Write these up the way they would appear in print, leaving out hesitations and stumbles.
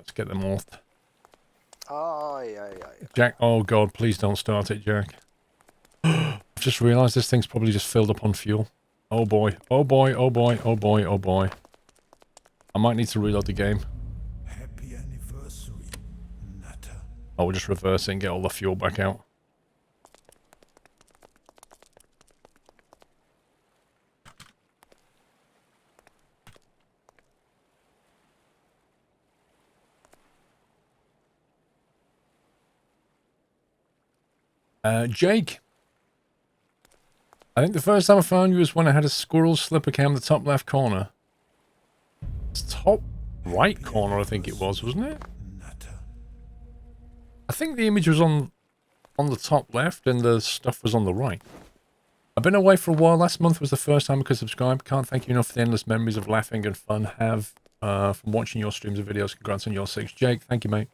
let's get them off. Aye, aye, aye. Jack, oh god, please don't start it, Jack. I've just realised this thing's probably just filled up on fuel. Oh boy, oh boy, oh boy, oh boy, oh boy. I might need to reload the game. Happy anniversary, Nutter. Oh, we'll just reverse it and get all the fuel back out. Jake. I think the first time I found you was when I had a squirrel slipper cam in the top left corner. It's top right corner, I think it was, wasn't it? Nutter. I think the image was on the top left and the stuff was on the right. I've been away for a while. Last month was the first time I could subscribe. Can't thank you enough for the endless memories of laughing and fun have from watching your streams and videos. Congrats on your 6. Jake, thank you, mate.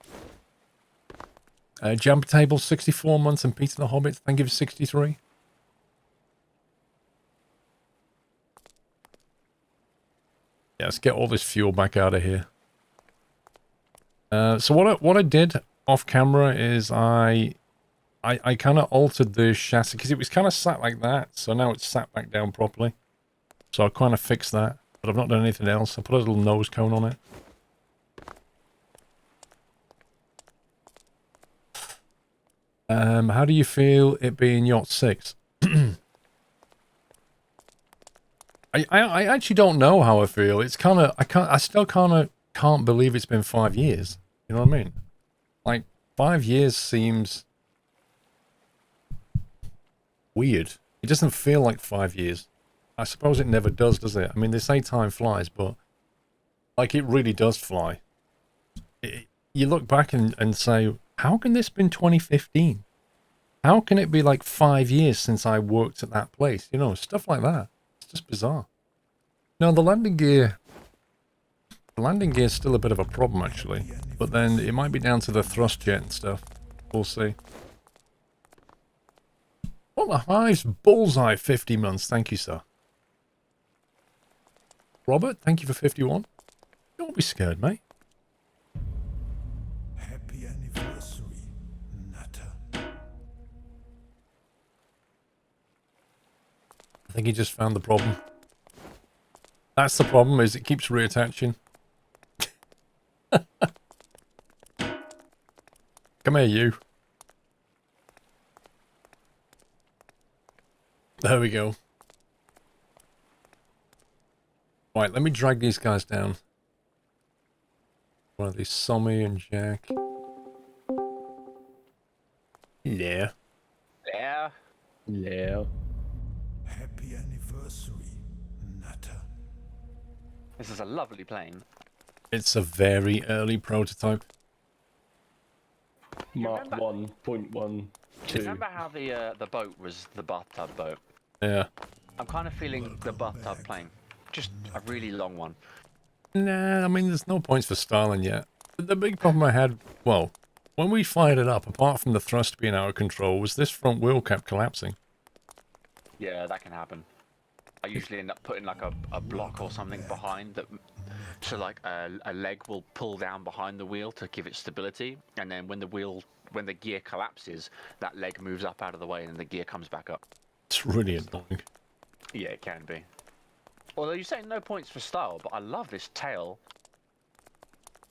Jump Table, 64 months, and Peter the Hobbit, thank you for 63. Yeah, let's get all this fuel back out of here. So what I did off camera is I kind of altered the chassis because it was kind of sat like that, so now it's sat back down properly. So I kind of fixed that, but I've not done anything else. I put a little nose cone on it. How do you feel it being Yacht 6? I actually don't know how I feel. It's kind of, I still kind of can't believe it's been 5 years. You know what I mean? Like, 5 years seems weird. It doesn't feel like 5 years. I suppose it never does it? I mean, they say time flies, but like, it really does fly. You look back and say, how can this been 2015? How can it be like 5 years since I worked at that place? You know, stuff like that. It's just bizarre. No, the landing gear is still a bit of a problem, actually. But then it might be down to the thrust jet and stuff. We'll see. What the hives? Bullseye, 50 months. Thank you, sir. Robert, thank you for 51. Don't be scared, mate. Happy anniversary, Nutter. I think he just found the problem. That's the problem, is it keeps reattaching. Come here, you. There we go. Right, let me drag these guys down. One of these, Sommy and Jack. Yeah. Yeah. Yeah. Happy anniversary, Nutter. This is a lovely plane. It's a very early prototype. Mark remember- 1.12. Remember how the boat was the bathtub boat? Yeah. I'm kind of feeling the bathtub plane. Just a really long one. Nah, I mean, there's no points for styling yet. The big problem I had, well, when we fired it up, apart from the thrust being out of control, was this front wheel kept collapsing. Yeah, that can happen. I usually end up putting like a block or something behind that, so like a leg will pull down behind the wheel to give it stability, and then when the gear collapses, that leg moves up out of the way and the gear comes back up. It's really annoying. Yeah, it can be. Although you're saying no points for style, but I love this tail.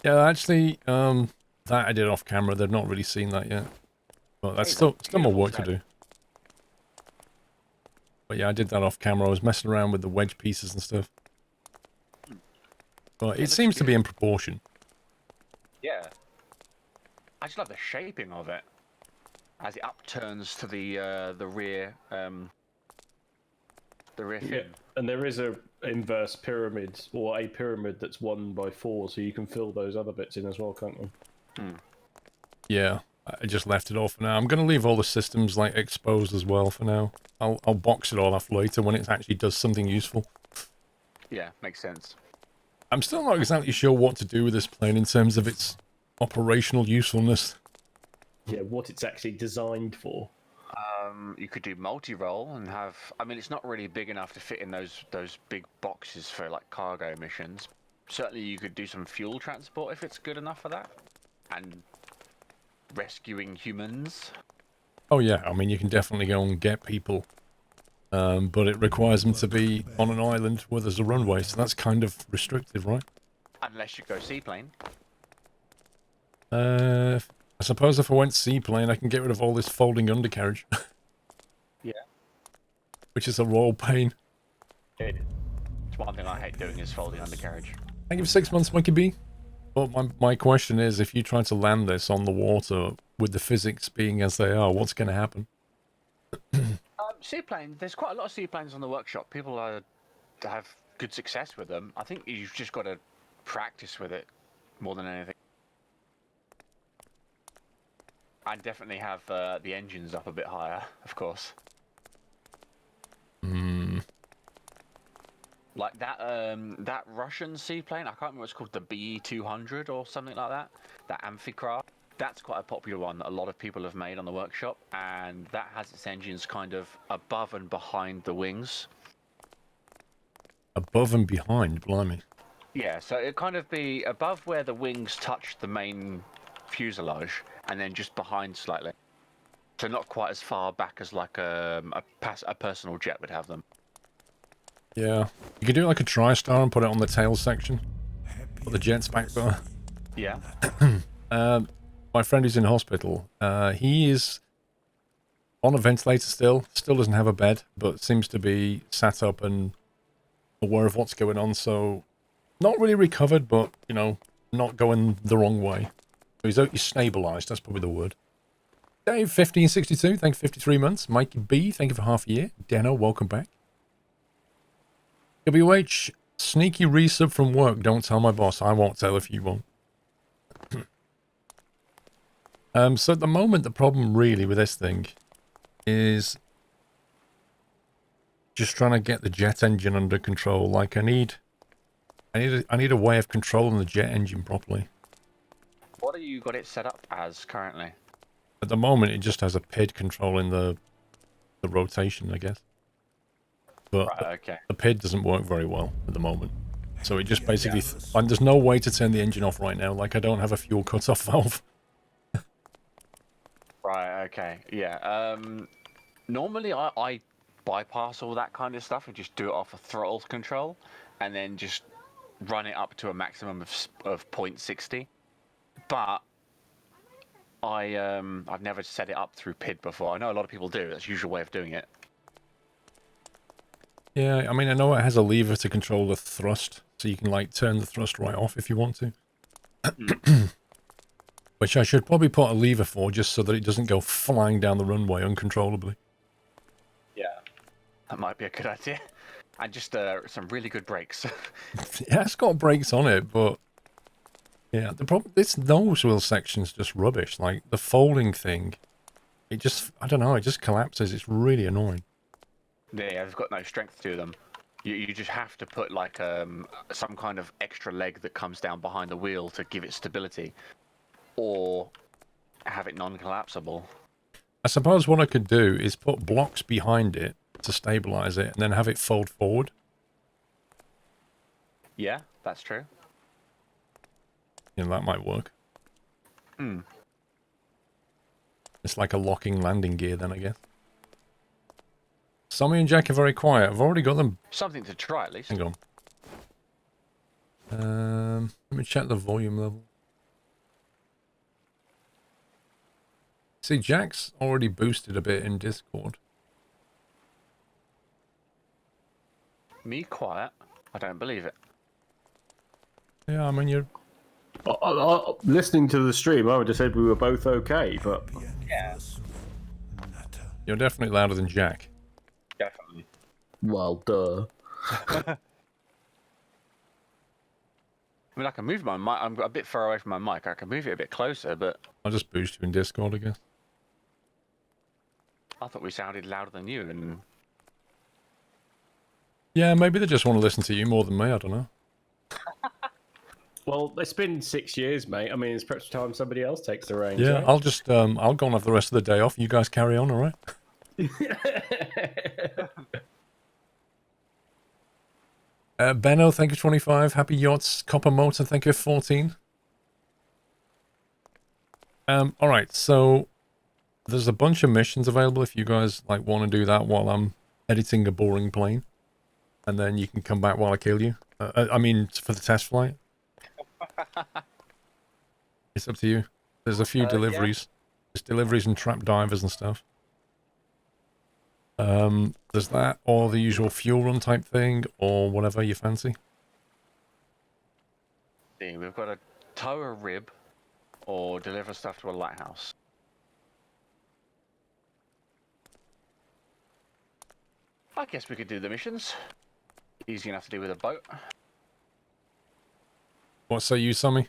Yeah, actually, that I did off camera. They've not really seen that yet. But that's still more work to do. But yeah, I did that off camera. I was messing around with the wedge pieces and stuff. But it seems to be in proportion. Yeah. I just love the shaping of it as it upturns to the rear Yeah, fin. and there is a inverse pyramid, or a pyramid that's 1x4, so you can fill those other bits in as well, can't you? Yeah, I just left it all for now. I'm going to leave all the systems like exposed as well for now. I'll box it all off later when it actually does something useful. Yeah, makes sense. I'm still not exactly sure what to do with this plane in terms of its operational usefulness. Yeah, what it's actually designed for. You could do multi-role and have. I mean, it's not really big enough to fit in those big boxes for like cargo missions. certainly you could do some fuel transport if it's good enough for that, and rescuing humans. Oh yeah, I mean you can definitely go and get people, but it requires them to be on an island where there's a runway, so that's kind of restricted, right? Unless you go seaplane. I suppose if I went seaplane, I can get rid of all this folding undercarriage. Yeah. Which is a royal pain. It's one thing I hate doing is folding undercarriage. Thank you for 6 months, Monkey B. But my question is, if you try to land this on the water with the physics being as they are, what's going to happen? Seaplane, there's quite a lot of seaplanes on the workshop. People have good success with them. I think you've just got to practice with it more than anything. And definitely have the engines up a bit higher, of course. Like that that Russian seaplane, I can't remember what it's called, the BE-200 or something like that. That amphicraft. That's quite a popular one that a lot of people have made on the workshop, and that has its engines kind of above and behind the wings. Above and behind, blimey. Yeah, so it'd kind of be above where the wings touch the main fuselage, and then just behind slightly. So not quite as far back as like a personal jet would have them. Yeah. You could do like a TriStar and put it on the tail section. Put the jets back there. Yeah. My friend who's in hospital, he is on a ventilator still doesn't have a bed, but seems to be sat up and aware of what's going on, so not really recovered, but, you know, not going the wrong way. So he's stabilised, that's probably the word. Dave, 1562, thank you for 53 months. Mikey B, thank you for half a year. Dano, welcome back. WH, sneaky resub from work, don't tell my boss. I won't tell if you won't. So at the moment, the problem really with this thing is just trying to get the jet engine under control. Like I need a way of controlling the jet engine properly. What have you got it set up as currently? At the moment, it just has a PID controlling the rotation, I guess. But Right, okay. the PID doesn't work very well at the moment. So it just basically... and there's no way to turn the engine off right now. Like, I don't have a fuel cut-off valve. Right, okay. Yeah. Normally, I bypass all that kind of stuff and just do it off a throttle control, and then just run it up to a maximum of 0.60. But I've never set it up through PID before. I know a lot of people do. That's the usual way of doing it. Yeah, I mean, I know it has a lever to control the thrust, so you can, like, turn the thrust right off if you want to. Which I should probably put a lever for, just so that it doesn't go flying down the runway uncontrollably. Yeah. That might be a good idea. And just some really good brakes. Yeah, it's got brakes on it, but... yeah, the problem... this nose wheel section's just rubbish. Like, the folding thing, it just... I don't know, it just collapses. It's really annoying. Yeah, they've got no strength to them. You just have to put, like, some kind of extra leg that comes down behind the wheel to give it stability. Or have it non-collapsible. I suppose what I could do is put blocks behind it to stabilize it, and then have it fold forward. Yeah, that's true. You know, that might work. Hmm. It's like a locking landing gear then, I guess. Sammy and Jack are very quiet. I've already got them. Something to try, at least. Hang on. Let me check the volume level. See, Jack's already boosted a bit in Discord. Me quiet? I don't believe it. Yeah, I mean, you're... Listening to the stream, I would have said we were both okay, but... Yeah. You're definitely louder than Jack. Definitely. Well, duh. I mean, I can move my mic. I'm a bit far away from my mic. I can move it a bit closer, but... I'll just boost you in Discord, I guess. I thought we sounded louder than you, and... Yeah, maybe they just want to listen to you more than me, I don't know. Well, it's been 6 years, mate. I mean, it's perhaps time somebody else takes the reins. Yeah, right? I'll just, I'll go and have the rest of the day off. You guys carry on, alright? Benno, thank you 25. Happy Yachts. Copper Motor, thank you 14. Alright, so there's a bunch of missions available if you guys like want to do that while I'm editing a boring plane. And then you can come back while I kill you. I mean, for the test flight. It's up to you. There's a few deliveries. There's deliveries and trap divers and stuff. There's that, or the usual fuel run type thing, or whatever you fancy. See, we've got to tow a rib or deliver stuff to a lighthouse. I guess we could do the missions. Easy enough to do with a boat. What say you, Sammy?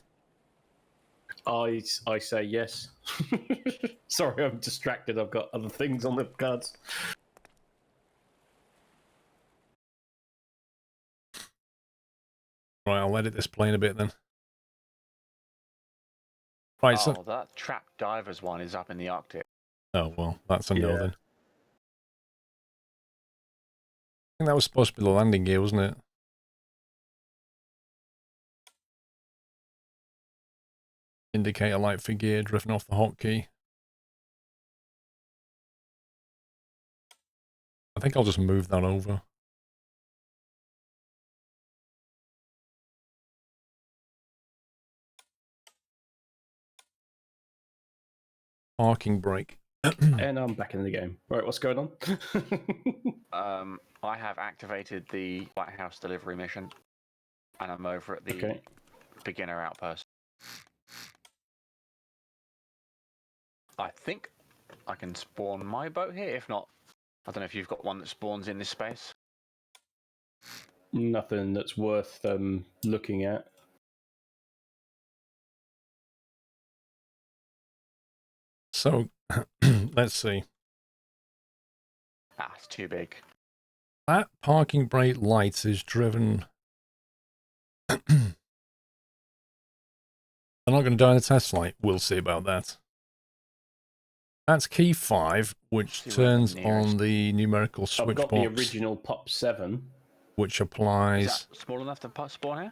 I say yes. Sorry, I'm distracted. I've got other things on the cards. Right, I'll edit this plane a bit then. Right, Oh, so... that trap divers one is up in the Arctic. Oh, well, that's a no Yeah. then. I think that was supposed to be the landing gear, wasn't it? Indicator light for gear driven off the hotkey. I think I'll just move that over. Parking brake. And I'm back in the game. Right, what's going on? I have activated the lighthouse delivery mission, and I'm over at the Okay. beginner outpost. I think I can spawn my boat here. If not, I don't know if you've got one that spawns in this space. Nothing that's worth looking at. So, let's see. Ah, it's too big. That parking brake light is driven... They're not going to die in a test flight. We'll see about that. That's key 5, which See where the turns nearest- on the numerical I've switch got the box, original Pop 7. which Is applies... that small enough to spawn here?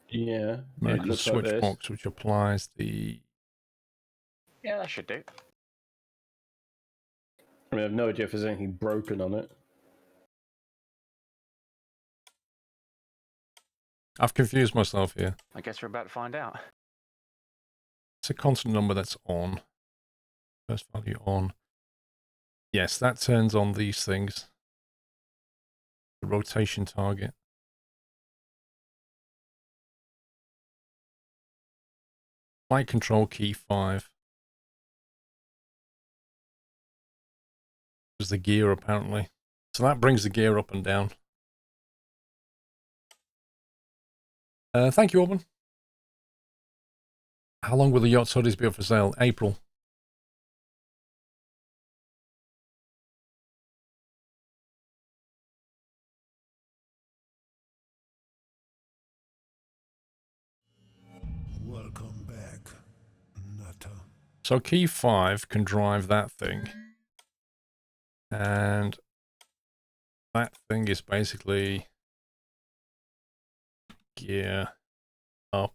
Yeah, it Numerical looks like switch this. box, which applies the... Yeah, that should do. I mean, I have no idea if there's anything broken on it. I've confused myself here. I guess we're about to find out. It's a constant number that's on. First value on. Yes, that turns on these things. The rotation target. Flight control key 5. Was the gear apparently. So that brings the gear up and down. Thank you, Auburn. How long will the yacht hoodies be up for sale? April. Welcome back, Nutter. So key 5 can drive that thing. And that thing is basically gear up.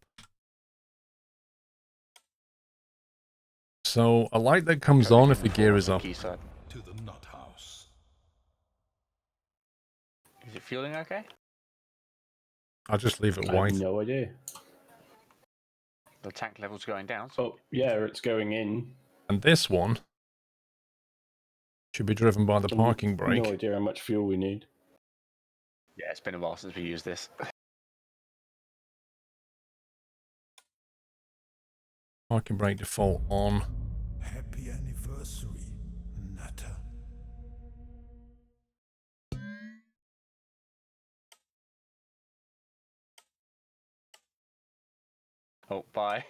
So a light that comes on if the gear is up. Key side. To the nut house. Is it fueling okay? I'll just leave it I have white. no idea. The tank level's going down. So Oh, yeah, it's going in. And this one should be driven by the parking brake. No idea how much fuel we need. yeah, it's been a while since we used this. Parking brake default on. Happy anniversary, Nutter. Oh, bye.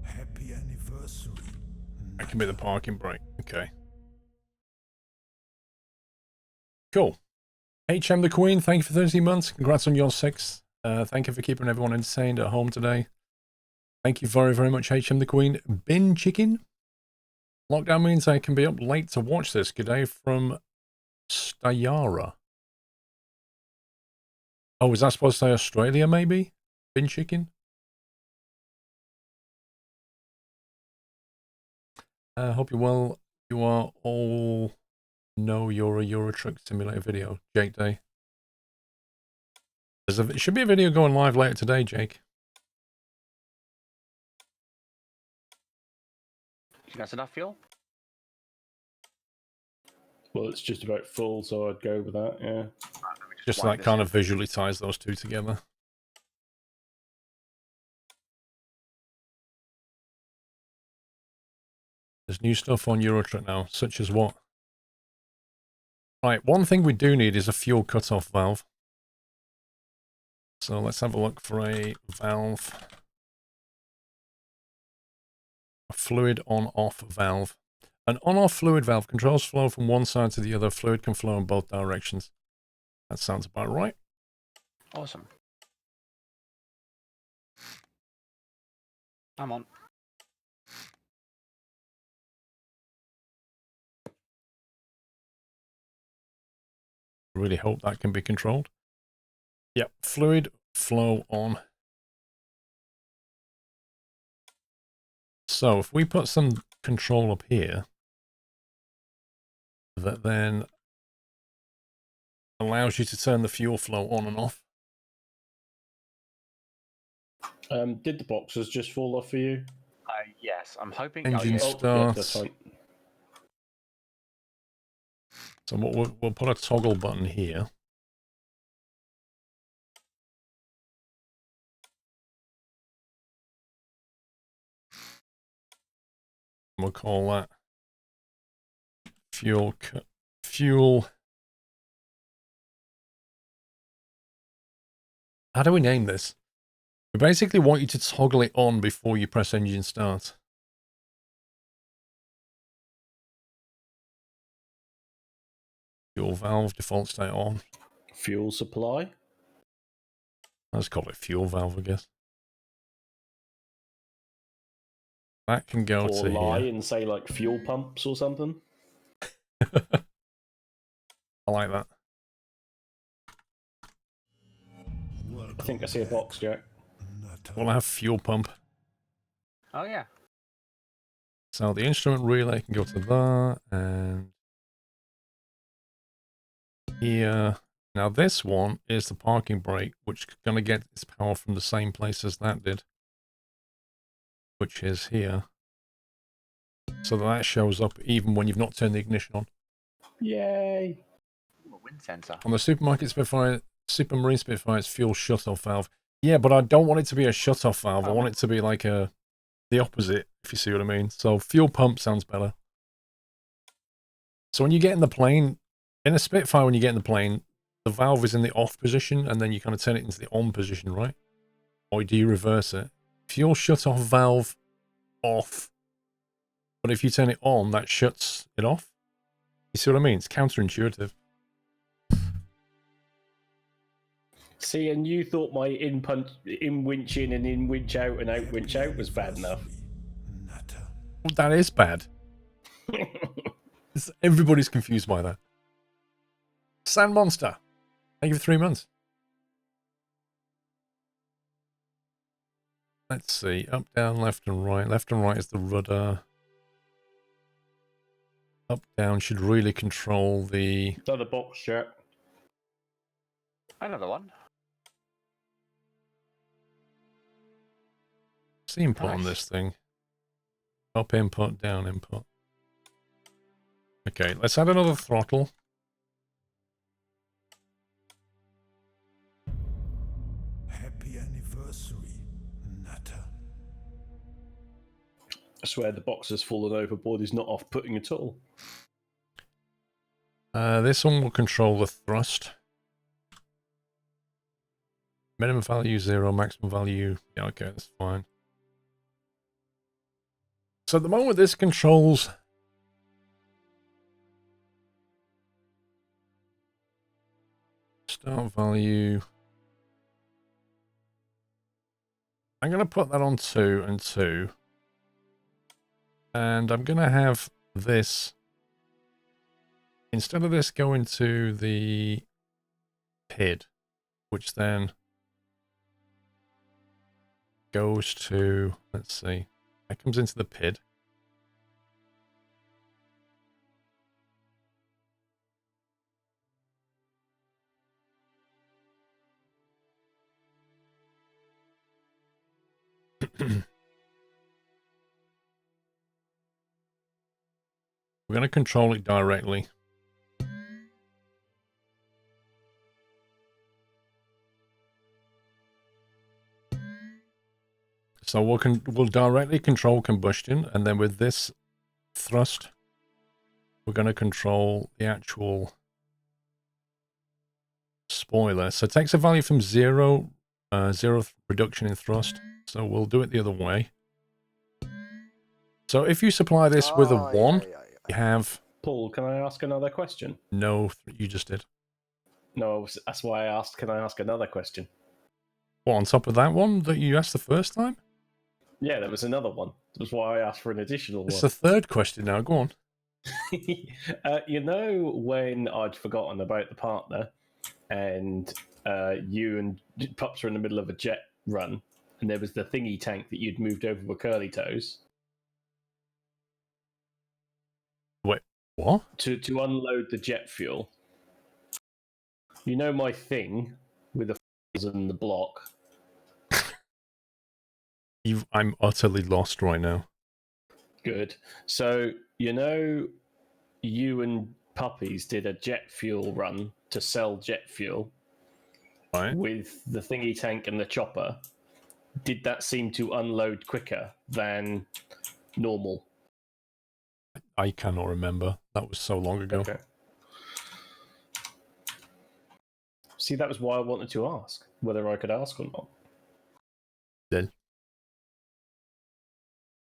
Happy anniversary, That can be the parking brake. Okay. Cool. HM the Queen, thank you for 30 months. Congrats on your 6. Thank you for keeping everyone entertained at home today. Thank you very, very much, HM the Queen. Bin Chicken. Lockdown means I can be up late to watch this. Good day from Stayara. Oh, is that supposed to say Australia, maybe? Bin chicken? Hope you're well. You are all know you're a Euro Truck Simulator video. Jake Day. It should be a video going live later today, Jake. You think that's enough fuel? Well, it's just about full, so I'd go with that, yeah. Right, Just wind that this kind in. of visually ties those two together. There's new stuff on Eurotruck now, such as what? Right, one thing we do need is a fuel cutoff valve. So let's have a look for a valve. A fluid on-off valve. An on-off fluid valve controls flow from one side to the other. Fluid can flow in both directions. That sounds about right. Awesome. I'm on. Really hope that can be controlled. Yep, fluid flow on. So if we put some control up here, that then allows you to turn the fuel flow on and off. Did the boxes just fall off for you? Yes, I'm hoping. Engine yeah. Yeah, that's starts. fine. So we'll put a toggle button here. We'll call that fuel. How do we name this? We basically want you to toggle it on before you press engine start. Fuel valve, default state on. Fuel supply? Let's call it fuel valve, I guess. That can go Or to lie here. and say like fuel pumps or something? I like that. I think I see a box, Jack. We'll have fuel pump. Oh yeah. So the instrument relay can go to there and here. Now this one is the parking brake, which is going to get its power from the same place as that did, which is here. So that shows up even when you've not turned the ignition on. Yay! Ooh, a wind sensor. On the supermarket Spitfire, Supermarine Spitfire, it's fuel shutoff valve. Yeah, but I don't want it to be a shutoff valve. I want it to be like the opposite, if you see what I mean. So fuel pump sounds better. So when you get in the plane, in a Spitfire, when you get in the plane, the valve is in the off position, and then you kind of turn it into the on position, right? Or do you reverse it? Fuel shutoff valve off. But if you turn it on, that shuts it off. You see what I mean? It's counterintuitive. See, and you thought my in winch in and in winch out and out winch out was bad enough. Well, that is bad. Everybody's confused by that. Sand Monster. Thank you for 3 months. Let's see. Up, down, left, and right. Left and right is the rudder. Up, down should really control the... Another box, Jack. Another one. What's the input on Nice. this thing? Up input, down input. Okay, let's add another throttle. Happy anniversary, Nutter. I swear the box has fallen overboard. Is not off-putting at all. This one will control the thrust. Minimum value 0, maximum value... Yeah, okay, that's fine. So at the moment this controls... Start value... I'm going to put that on 2 and 2. And I'm going to have this instead of this going to the PID, which then goes to, let's see, that comes into the PID. We're going to control it directly. So we'll directly control combustion, and then with this thrust, we're going to control the actual spoiler. So it takes a value from 0, 0 reduction in thrust. So we'll do it the other way. So if you supply this with a 1, you have... Paul, can I ask another question? No, you just did. No, that's why I asked, can I ask another question? What, on top of that one that you asked the first time? Yeah, there was another one. That's why I asked for an additional It's one. the third question now, go on. You know when I'd forgotten about the partner and you and Pups were in the middle of a jet run and there was the thingy tank that you'd moved over with curly toes? Wait, what? To unload the jet fuel. You know my thing with the and the block? I'm utterly lost right now. Good. So, you know, you and Puppies did a jet fuel run to sell jet fuel Right. with the thingy tank and the chopper. Did that seem to unload quicker than normal? I cannot remember. That was so long ago. Okay. See, that was why I wanted to ask whether I could ask or not. Then.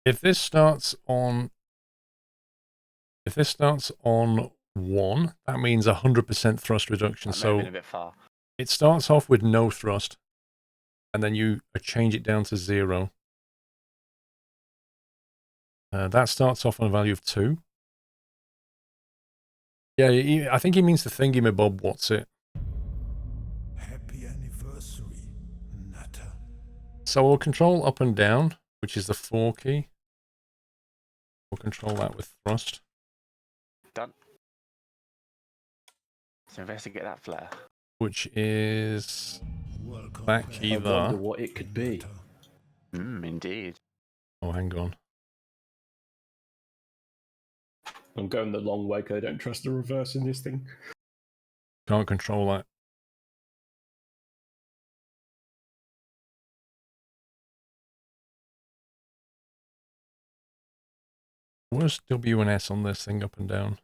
If this starts on 1, that means 100% thrust reduction. That may have So been a bit far. it starts off with no thrust, and then you change it down to 0. That starts off on a value of 2. Yeah, I think he means the thingy-my-bob, what's it? Happy anniversary, Natter. So we'll control up and down, which is the 4 key. We'll control that with thrust. Done. Let's investigate that flare. Which is Welcome that back. key I wonder there. what it could be. Natter. Indeed. Oh, hang on. I'm going the long way because I don't trust the reverse in this thing. Can't control that. Where's W and S on this thing up and down?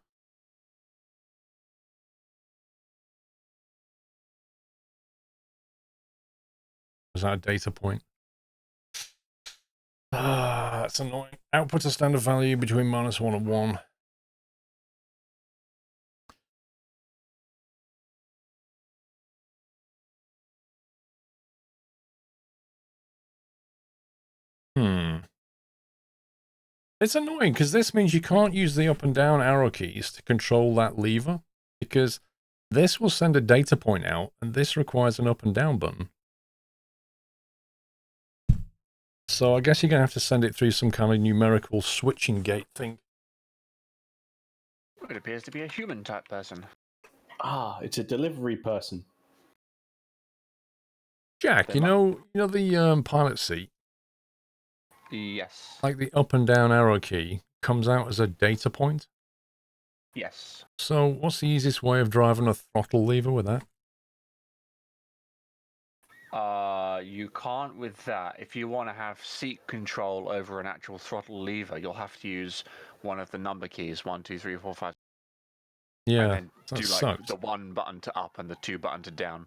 Is that a data point? Ah, that's annoying. Output a standard value between -1 and 1. It's annoying because this means you can't use the up and down arrow keys to control that lever, because this will send a data point out and this requires an up and down button. So I guess you're going to have to send it through some kind of numerical switching gate thing. It appears to be a human type person. Ah, it's a delivery person. Jack, you know the pilot seat? Yes. Like the up and down arrow key comes out as a data point. Yes. So what's the easiest way of driving a throttle lever with that? You can't with that. If you want to have seat control over an actual throttle lever, you'll have to use one of the number keys, 1, 2, 3, 4, 5. Yeah, And then that do like sucks. the 1 button to up and the 2 button to down.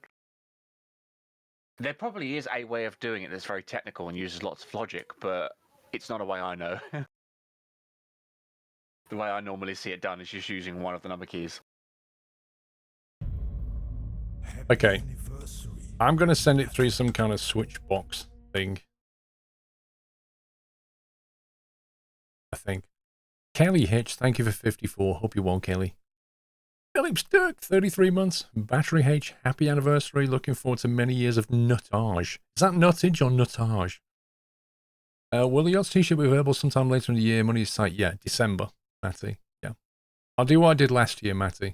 There probably is a way of doing it that's very technical and uses lots of logic, but it's not a way I know. The way I normally see it done is just using one of the number keys. Happy Okay. anniversary. I'm going to send it through some kind of switch box thing. I think. Kelly Hitch, thank you for 54. Hope you're well, Kelly. Phillips Dirk, 33 months. Battery H, happy anniversary. Looking forward to many years of nuttage. Is that nuttage or nuttage? Will the Yachts t-shirt be available sometime later in the year? Money is tight. Yeah, December, Matty. Yeah. I'll do what I did last year, Matty.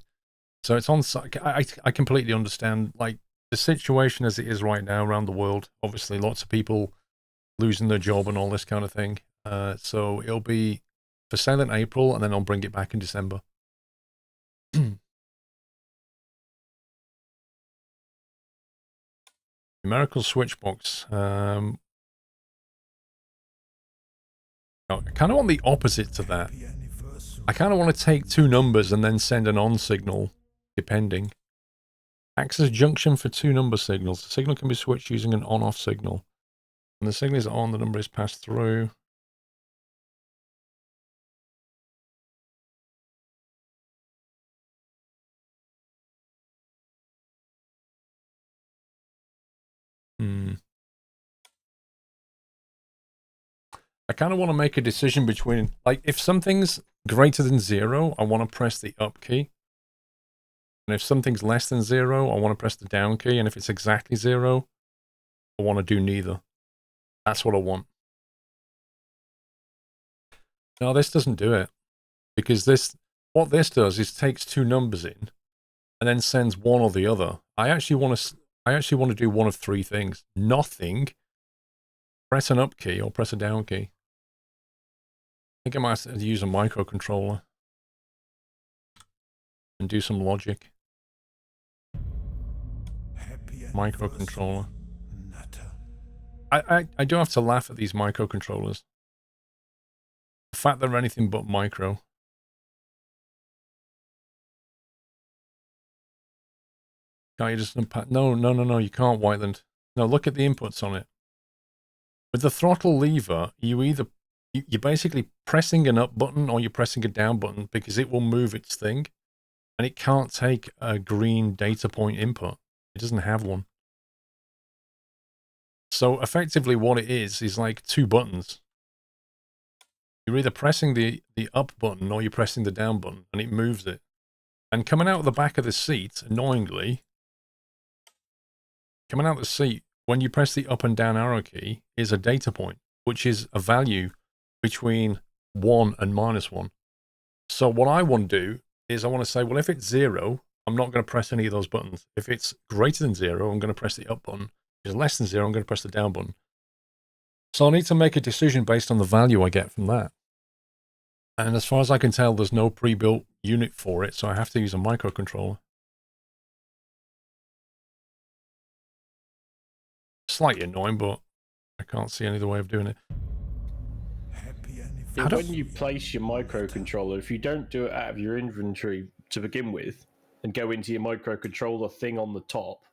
So it's on site. I completely understand, like, the situation as it is right now around the world. Obviously, lots of people losing their job and all this kind of thing. So it'll be for sale in April, and then I'll bring it back in December. Numerical switchbox. I kind of want the opposite to that. Happy anniversary. I kind of want to take two numbers and then send an on signal, depending. Acts as a junction for two number signals. The signal can be switched using an on-off signal. When the signal is on, the number is passed through. I kind of want to make a decision between, like, if something's greater than 0, I want to press the up key. And if something's less than 0, I want to press the down key. And if it's exactly 0, I want to do neither. That's what I want. No, this doesn't do it. Because what this does is takes two numbers in and then sends one or the other. I actually want to do one of three things. Nothing, press an up key, or press a down key. I think I might have to use a microcontroller and do some logic. Happy Microcontroller. Natter. I do have to laugh at these microcontrollers. The fact they're anything but micro. Can't you just unpack? No, you can't, Whiteland. No, look at the inputs on it. With the throttle lever, you're basically pressing an up button or you're pressing a down button, because it will move its thing, and it can't take a green data point input. It doesn't have one. So effectively what it is like two buttons. You're either pressing the up button or you're pressing the down button, and it moves it. And coming out of the back of the seat, annoyingly, coming out of the seat, when you press the up and down arrow key, is a data point, which is a value between 1 and -1. So what I want to do is I want to say, well, if it's 0, I'm not going to press any of those buttons. If it's greater than 0, I'm going to press the up button. If it's less than 0, I'm going to press the down button. So I need to make a decision based on the value I get from that. And as far as I can tell, there's no pre-built unit for it, so I have to use a microcontroller. Slightly annoying, but I can't see any other way of doing it. Happy Yeah, anniversary. when you place your microcontroller, if you don't do it out of your inventory to begin with, and go into your microcontroller thing on the top,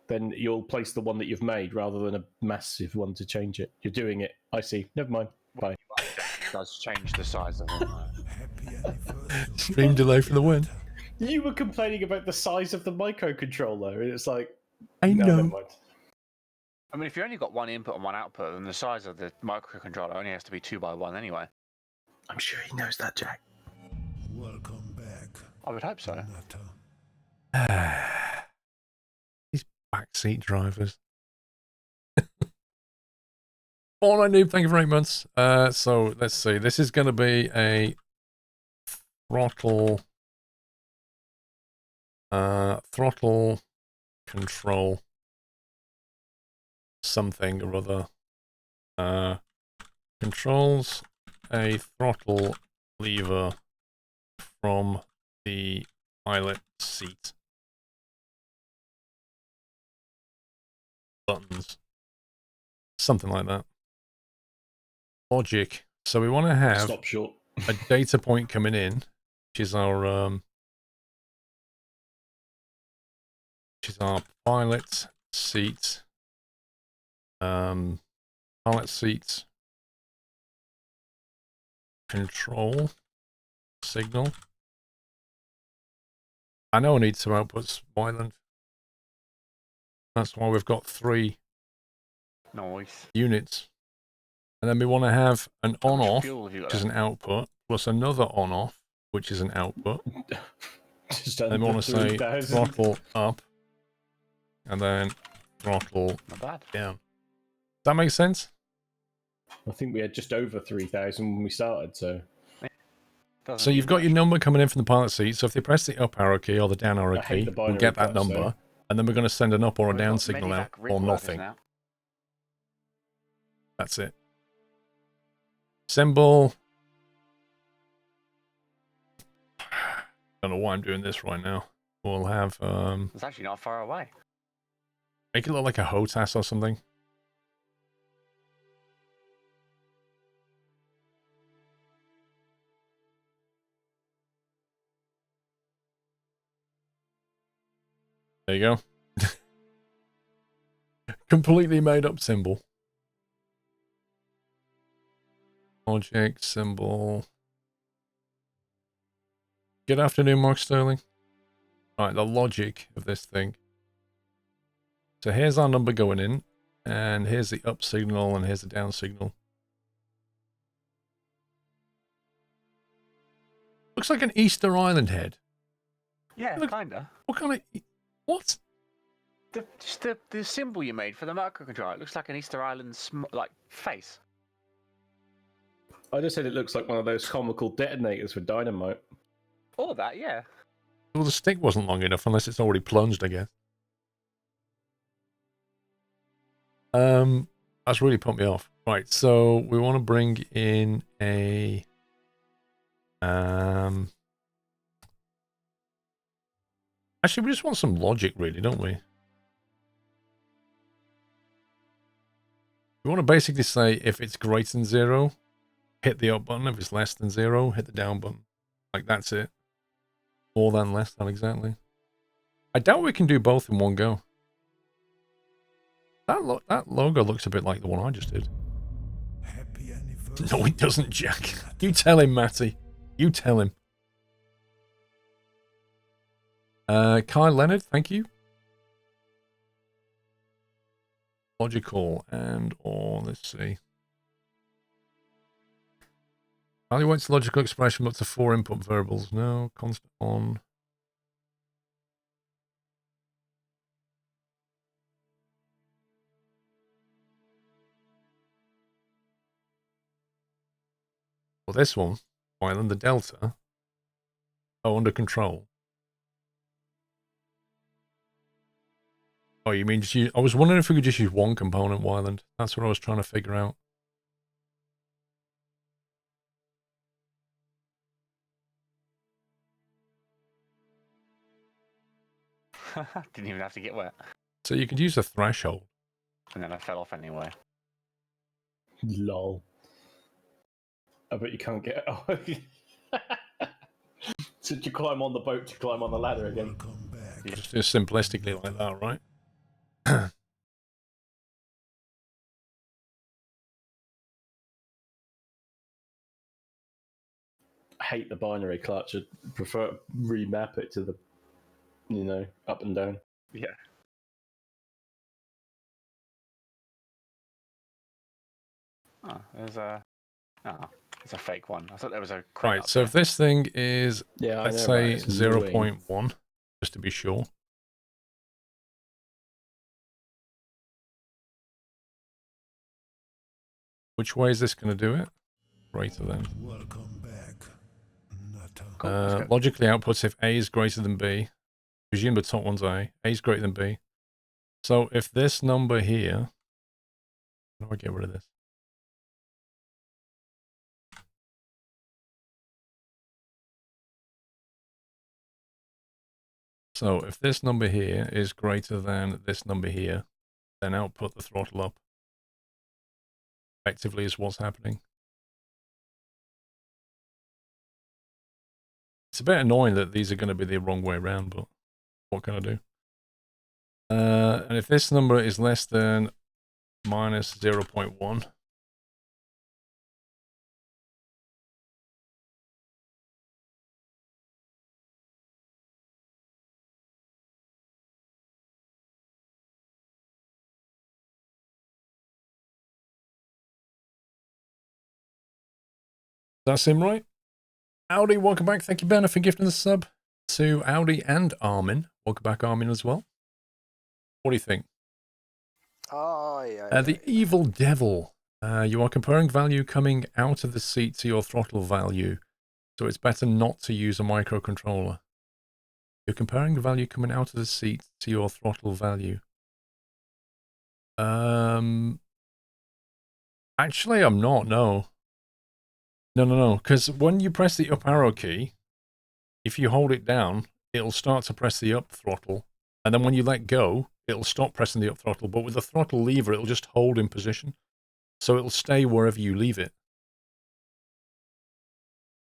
then you'll place the one that you've made rather than a massive one to change it. You're doing it. I see. Never mind. Bye. It does change the size of it. Happy anniversary. Stream delay for the win. You were complaining about the size of the microcontroller, and it's like, I no, know. never mind. I mean, if you only got one input and one output, then the size of the microcontroller only has to be 2x1 anyway. I'm sure he knows that, Jack. Welcome back. I would hope so. Natter. These backseat drivers. All right, noob, thank you very much. So let's see. This is going to be a throttle control something or other. Controls a throttle lever from the pilot seat. Buttons. Something like that. Logic. So we want to have Stop short. a data point coming in, which is our pilot seat. Pilot seat control signal. I know I need some outputs, Wyland. That's why we've got 3 Nice. units. And then we want to have an on-off, Fuel have you got which is an output, plus another on-off, which is an output. Just And we under want to say 3,000. throttle up, and then throttle Not bad. down. Does that make sense? I think we had just over 3,000 when we started, so Doesn't So need you've got much. your number coming in from the pilot seat. So if they press the up arrow key or the down arrow I hate key, the we'll binary get that plus, number, though. and then we're going to send an up or a We've down got signal out, Medivac or rig workers nothing. now. That's it. Symbol. Don't know why I'm doing this right now. We'll have It's actually not far away. make it look like a HOTAS or something. There you go. Completely made up symbol. Logic symbol. Good afternoon, Mark Sterling. Alright, the logic of this thing. So here's our number going in, and here's the up signal, and here's the down signal. Looks like an Easter Island head. Yeah, Look- kinda. What kind of... What? Just the symbol you made for the microcontroller. It looks like an Easter Island like face. I just said it looks like one of those comical detonators for dynamite. All that, yeah. Well, the stick wasn't long enough, unless it's already plunged, I guess. That's really pumped me off. Right, so we want to bring in a... Actually, we just want some logic, really, don't we? We want to basically say if it's greater than 0, hit the up button. If it's less than 0, hit the down button. Like, that's it. More than, less than, exactly. I doubt we can do both in one go. That logo looks a bit like the one I just did. Happy anniversary. No, it doesn't, Jack. You tell him, Matty. You tell him. Kai Leonard, thank you. Logical and or let's see. Evaluates logical expression up to 4 input variables. No, constant on. Well, this one, while in the delta, oh, under control. Oh, you mean just use, I was wondering if we could just use one component, Wyland. That's what I was trying to figure out. Didn't even have to get wet. So you could use a threshold. And then I fell off anyway. Lol. I bet you can't get... Oh. So you climb on the boat to climb on the ladder again. Welcome back. Just simplistically like that, right? I hate the binary clutch. I prefer to remap it to the, you know, up and down. Yeah. Oh, there's a... Oh, it's a fake one. I thought there was a crate Right, up so there. if this thing is, Yeah, let's I know, say right? It's annoying. 0.1, just to be sure. Which way is this going to do it? Greater than. Welcome back. Nutter. Cool, let's go. Logically outputs if A is greater than B. Presume the top one's A. A is greater than B. So if this number here... How do I get rid of this? So if this number here is greater than this number here, then output the throttle up. Effectively is what's happening. It's a bit annoying that these are going to be the wrong way around, but what can I do? And if this number is less than minus 0.1, does that seem right? Howdy, welcome back. Thank you, Banner, for gifting the sub. to Audi and Armin. Welcome back, Armin, as well. What do you think? Aye, The Evil Devil. You are comparing value coming out of the seat to your throttle value, so it's better not to use a microcontroller. You're comparing the value coming out of the seat to your throttle value. Actually, I'm not, no. No, because when you press the up arrow key, if you hold it down, it'll start to press the up throttle, and then when you let go, it'll stop pressing the up throttle, but with the throttle lever, it'll just hold in position. So it'll stay wherever you leave it.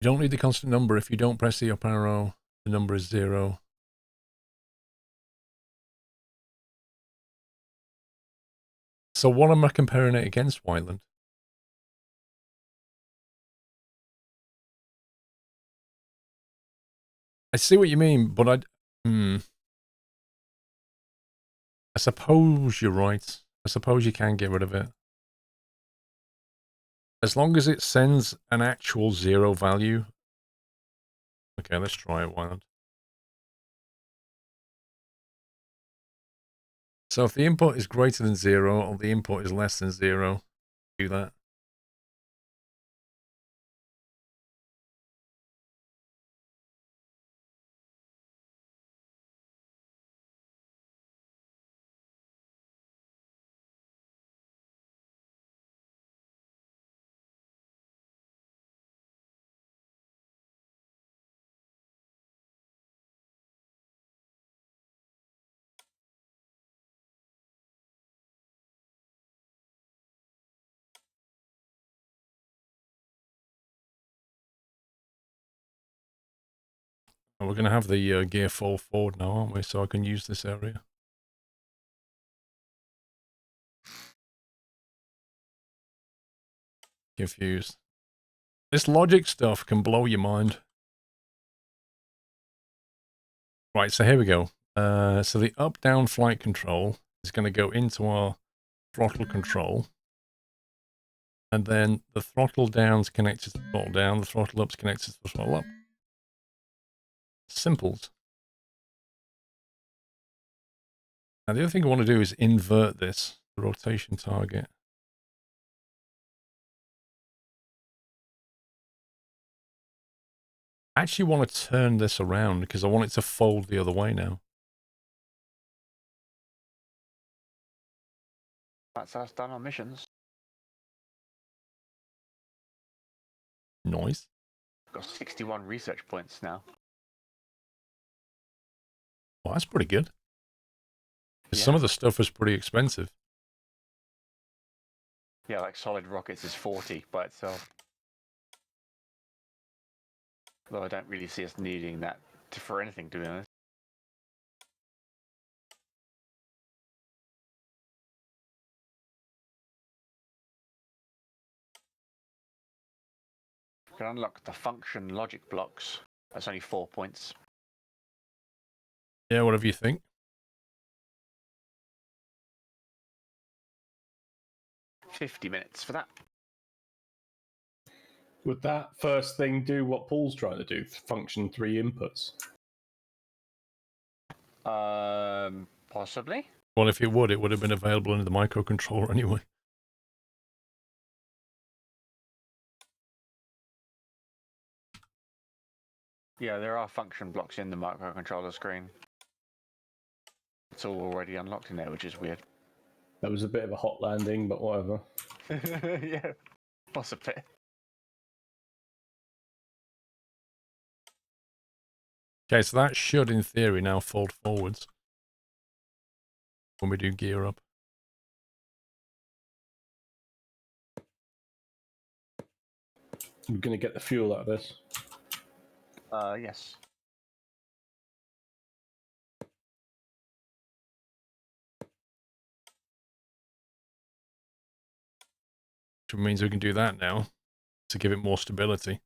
You don't need the constant number. If you don't press the up arrow, the number is 0. So what am I comparing it against, Whiteland? I see what you mean, but I suppose you're right. I suppose you can get rid of it. As long as it sends an actual 0 value. Okay, let's try it, Whiteland. So if the input is greater than 0 or the input is less than 0, do that. We're going to have the gear fall forward now, aren't we? So I can use this area. Confused. This logic stuff can blow your mind. Right, so here we go. So the up-down flight control is going to go into our throttle control. And then the throttle down is connected to the throttle down. The throttle up is connected to the throttle up. Simples. Now the other thing I want to do is invert this, the rotation target. I actually want to turn this around because I want it to fold the other way now. That's us done on missions. Noise. Got 61 research points now. Well, that's pretty good. Yeah. Some of the stuff was pretty expensive. Yeah, like solid rockets is 40 by itself. Though I don't really see us needing that for anything, to be honest. You can unlock the function logic blocks. That's only 4 points. Yeah, whatever you think. $50 minutes for that. Would that first thing do what Paul's trying to do? Function 3 inputs? Possibly. Well, if it would have been available in the microcontroller anyway. Yeah, there are function blocks in the microcontroller screen. It's all already unlocked in there, which is weird. That was a bit of a hot landing, but whatever. Yeah, what's a bit? Okay, so that should, in theory, now fold forwards when we do gear up. We're going to get the fuel out of this. Yes. Which means we can do that now to give it more stability.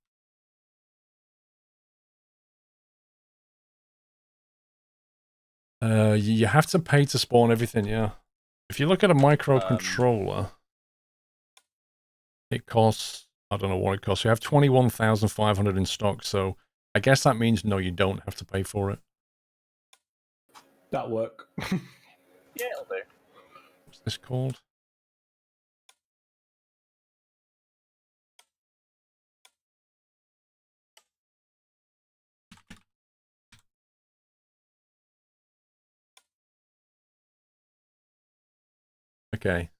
You have to pay to spawn everything, yeah. If you look at a microcontroller, it costs, I don't know what it costs. You have 21,500 in stock, so I guess that means no, you don't have to pay for it. That'll work. Yeah, it'll do. What's this called? Okay.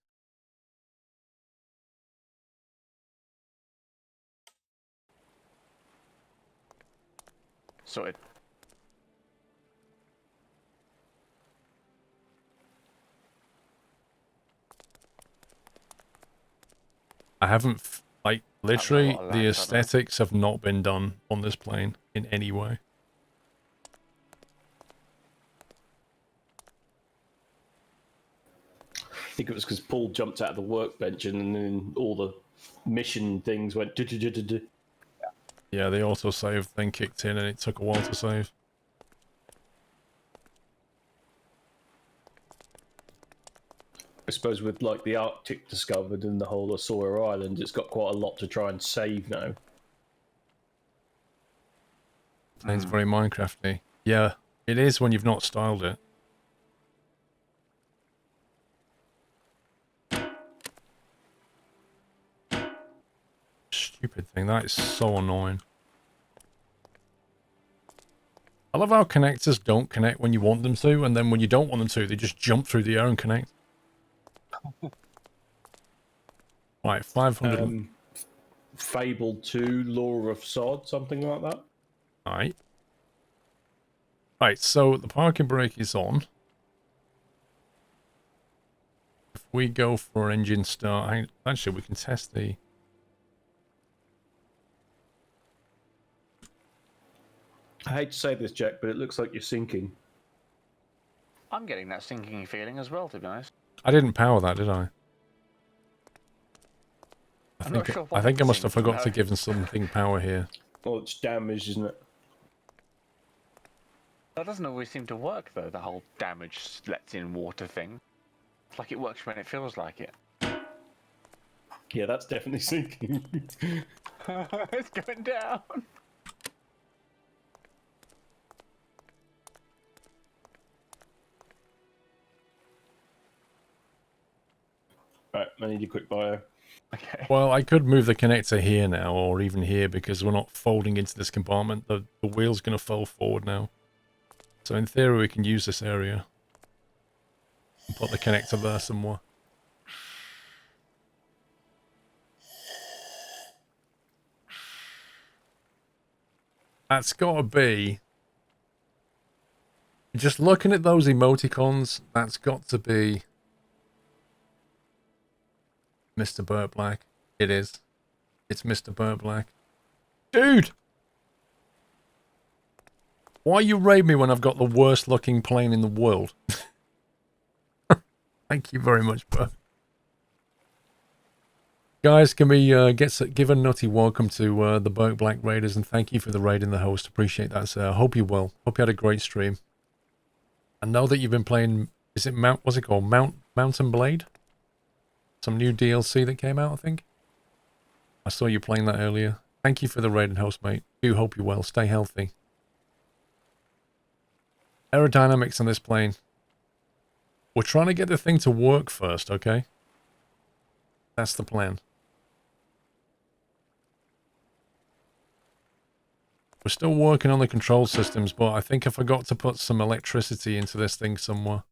Sorted. I haven't, like, literally, lot of the lag, haven't I? aesthetics have not been done on this plane in any way. I think it was because Paul jumped out of the workbench and then all the mission things went. Yeah, the autosave thing kicked in and it took a while to save. I suppose with like the Arctic discovered and the whole of Sawyer Island, it's got quite a lot to try and save now. Plane's very Minecrafty. Yeah, it is when you've not styled it. Stupid thing, that is so annoying. I love how connectors don't connect when you want them to, and then when you don't want them to, they just jump through the air and connect. Right, 500. Fable 2, Law of Sod, something like that. Right. Right, so the parking brake is on. If we go for engine start, actually we can test the... I hate to say this, Jack, but it looks like you're sinking. I'm getting that sinking feeling as well, to be honest. I didn't power that, did I? I'm not sure I why think I it's must have sinking, forgot to though. give something power here. Well, it's damaged, isn't it? That doesn't always seem to work, though, the whole damage lets in water thing. It's like it works when it feels like it. Yeah, that's definitely sinking. It's going down. Right, I need a quick bio. Okay. Well, I could move the connector here now, or even here, because we're not folding into this compartment. The wheel's going to fold forward now. So in theory, we can use this area. And put the connector there somewhere. That's got to be... Just looking at those emoticons, that's got to be... Mr. Burt Black. It is. It's Mr. Burt Black. Dude! Why you raid me when I've got the worst looking plane in the world? Thank you very much, Burt. Guys, can we give a nutty welcome to the Burt Black Raiders, and thank you for the raid in the host. Appreciate that, sir. I hope you will. Hope you had a great stream. I know that you've been playing... Is it what's it called? Mountain Blade? Some new DLC that came out, I think. I saw you playing that earlier. Thank you for the raid and host, mate. Do hope you're well. Stay healthy. Aerodynamics on this plane. We're trying to get the thing to work first, okay? That's the plan. We're still working on the control systems, but I think I forgot to put some electricity into this thing somewhere.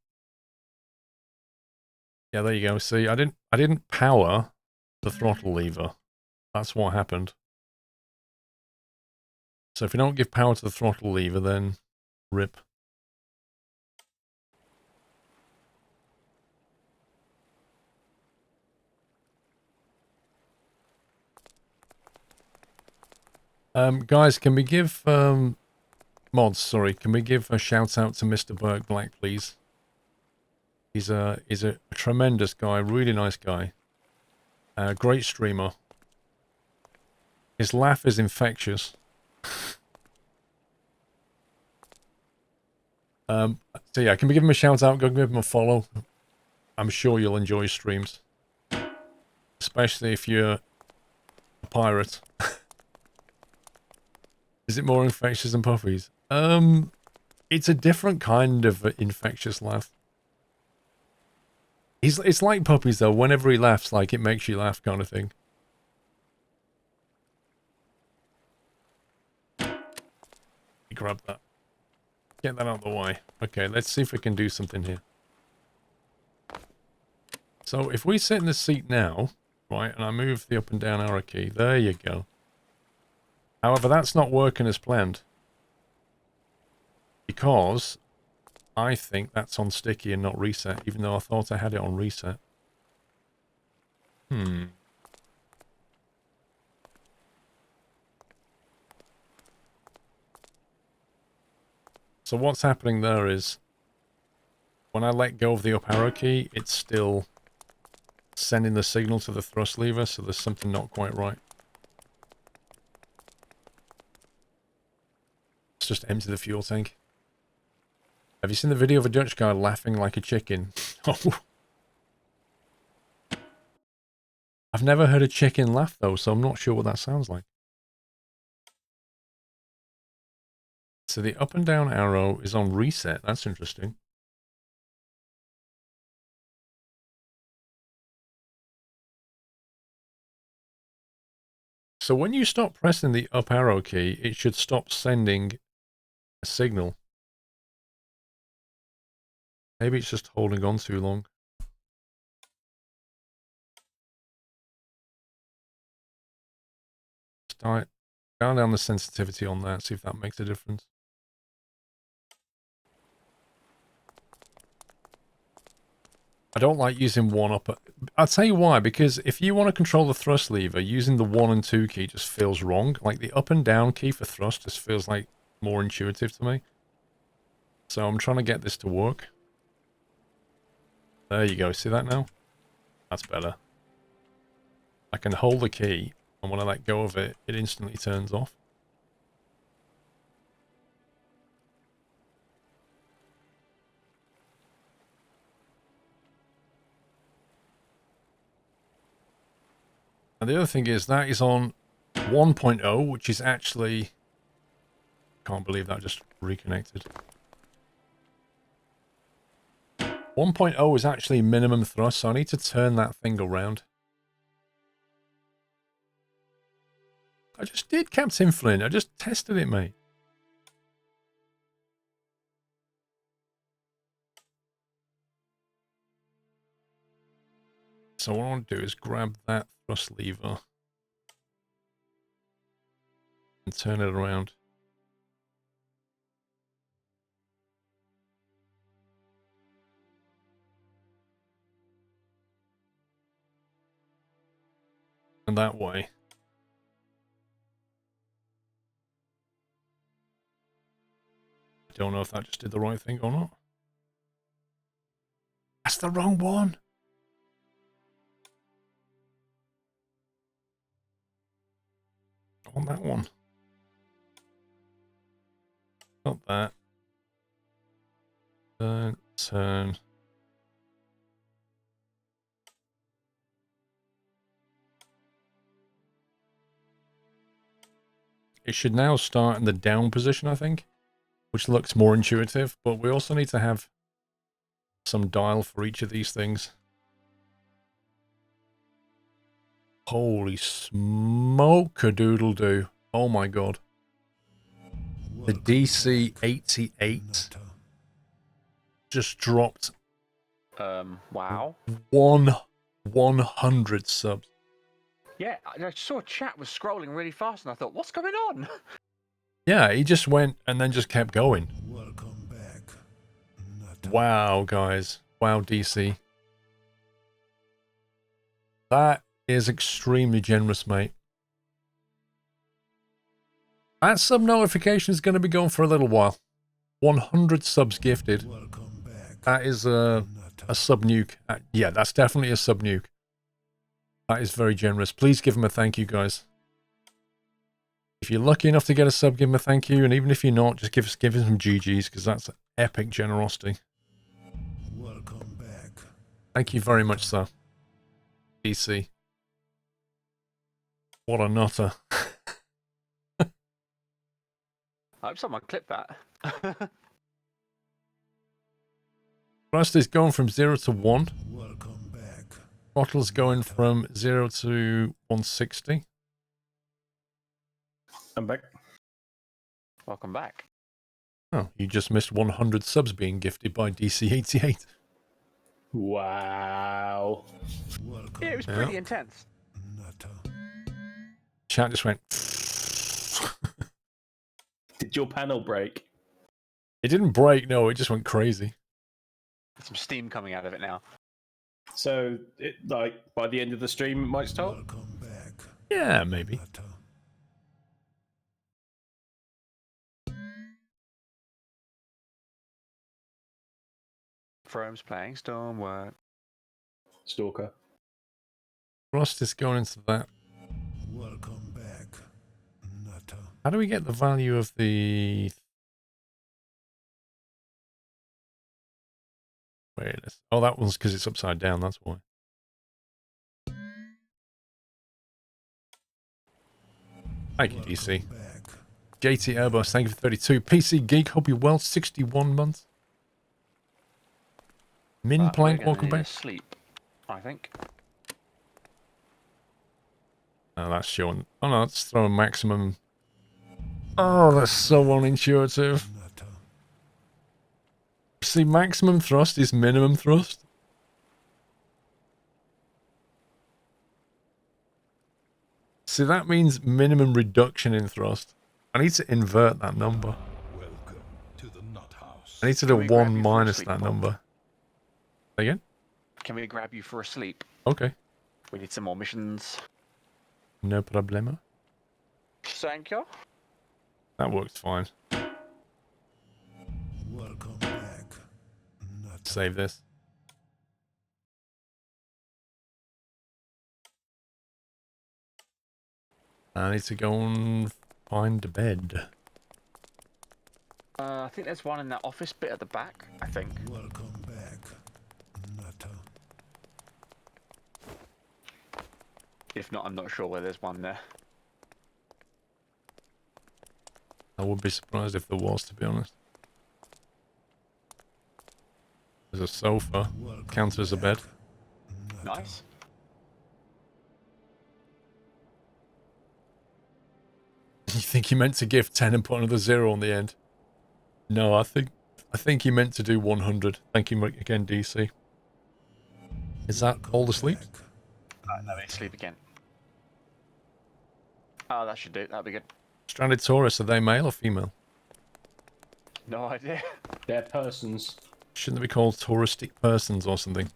Yeah, there you go. See, I didn't power the throttle lever. That's what happened. So if you don't give power to the throttle lever, then rip. Guys, can we give mods? Sorry, can we give a shout out to Mr. Burke Black, please? He's a tremendous guy, really nice guy. Great streamer. His laugh is infectious. So yeah, can we give him a shout out? Go give him a follow. I'm sure you'll enjoy his streams. Especially if you're a pirate. Is it more infectious than puppies? It's a different kind of infectious laugh. It's like puppies though. Whenever he laughs, like it makes you laugh, kind of thing. Grab that. Get that out of the way. Okay, let's see if we can do something here. So if we sit in the seat now, right, and I move the up and down arrow key, there you go. However, that's not working as planned. Because I think that's on sticky and not reset, even though I thought I had it on reset. So what's happening there is, when I let go of the up arrow key, it's still sending the signal to the thrust lever, so there's something not quite right. Let's just empty the fuel tank. Have you seen the video of a Dutch guy laughing like a chicken? Oh. I've never heard a chicken laugh though, so I'm not sure what that sounds like. So the up and down arrow is on reset. That's interesting. So when you stop pressing the up arrow key, it should stop sending a signal. Maybe it's just holding on too long. Dial down the sensitivity on that, see if that makes a difference. I don't like using one up. I'll tell you why, because if you want to control the thrust lever, using the 1 and 2 key just feels wrong. Like the up and down key for thrust just feels like more intuitive to me. So I'm trying to get this to work. There you go, see that now? That's better. I can hold the key, and when I let go of it, it instantly turns off. And the other thing is, that is on 1.0, which is actually... Can't believe that just reconnected. 1.0 is actually minimum thrust, so I need to turn that thing around. I just did, Captain Flynn. I just tested it, mate. So what I want to do is grab that thrust lever and turn it around. And that way. I don't know if that just did the right thing or not. That's the wrong one. I want that one. Not that. Turn. It should now start in the down position, I think, which looks more intuitive, but we also need to have some dial for each of these things. Holy smoke-a-doodle-doo. Oh my god. The DC-88 just dropped Wow. 100 subs. Yeah, I saw chat was scrolling really fast, and I thought, what's going on? Yeah, he just went and then just kept going. Welcome back. Wow, guys. Wow, DC. That is extremely generous, mate. That sub notification is going to be going for a little while. 100 subs gifted. Welcome back. That is a sub nuke. Yeah, that's definitely a sub nuke. That is very generous. Please give him a thank you, guys. If you're lucky enough to get a sub, give him a thank you. And even if you're not, just give him some GGs, because that's epic generosity. Welcome back. Thank you very much, sir. DC. What a nutter. I hope someone clipped that. Thrust is going from 0 to 1. Welcome back. Throttle's going from 0 to 160. I'm back. Welcome back. Oh, you just missed 100 subs being gifted by DC88. Wow. Welcome. Yeah, it was Yeah. pretty intense. Nutter. Chat just went... Did your panel break? It didn't break, no, it just went crazy. There's some steam coming out of it now. So, like, by the end of the stream, it might stop? Welcome back. Yeah, maybe. Nutter. Frome's playing Stormworks. Stalker. Thrust is going into that. Welcome back. Nutter. How do we get the value of the... Wait, oh, that one's because it's upside down, that's why. Thank you, DC. Welcome back. JT Airbus, thank you for 32. PC Geek, hope you're well, 61 months. Min Right, Plank, we're gonna welcome need a back. Sleep, I think. Oh, that's showing. Oh no, that's throwing maximum. Oh, that's so unintuitive. Nutter. See, maximum thrust is minimum thrust. See, that means minimum reduction in thrust. I need to invert that number. Welcome to the Nut House. I need to Can do we grab 1 you for a minus sleep that pod? number. Again? Can we grab you for a sleep? Okay. We need some more missions. No problema. Thank you. That works fine. Welcome back. Nutter. Save this. I need to go and find a bed. I think there's one in that office bit at the back, I think. Welcome back. Nutter. If not, I'm not sure where there's one there. I would be surprised if there was, to be honest. There's a sofa. Welcome Counts as a bed. back. Nutter. Nice. You think he meant to give 10 and put another 0 on the end? No, I think he meant to do 100. Thank you again, DC. Is that all the sleep? Back. No, wait, sleep again. Oh, that should do. That'll be good. Stranded tourists, are they male or female? No idea. They're persons. Shouldn't they be called touristic persons or something?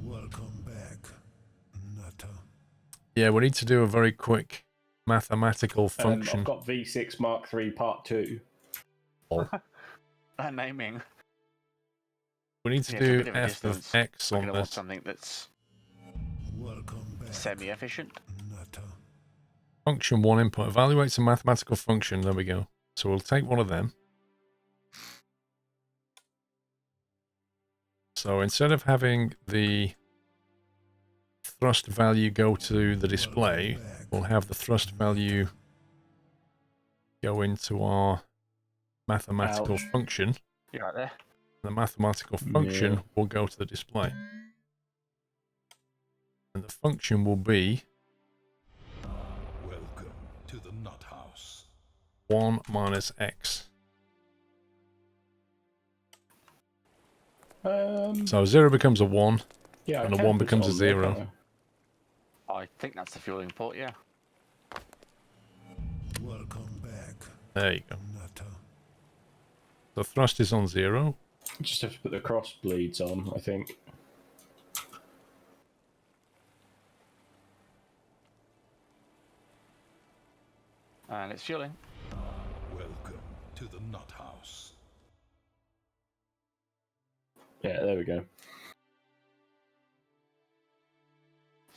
Welcome back. Nutter. Yeah, we need to do a very quick mathematical function. I've got V6 Mark III Part 2. That naming. We need to Yeah, it's a do bit of a f distance. of x We're on gonna want this. something that's Welcome back. semi-efficient. Nutter. Function 1 input. Evaluates a mathematical function. There we go. So we'll take one of them. So instead of having the thrust value go to the display, Welcome back. we'll have the thrust value go into our mathematical Ouch. function. You right there? The mathematical function Yeah. will go to the display. And the function will be Welcome to the Nut House. 1 minus x. So 0 becomes a 1. Yeah, I and a can 1 put it becomes a on there, 0. can't I? I think that's the fueling port, yeah. Welcome back. There you go. Nutter. So thrust is on 0. Just have to put the cross bleeds on, I think. And it's fueling. Welcome to the Nut House. Yeah, there we go.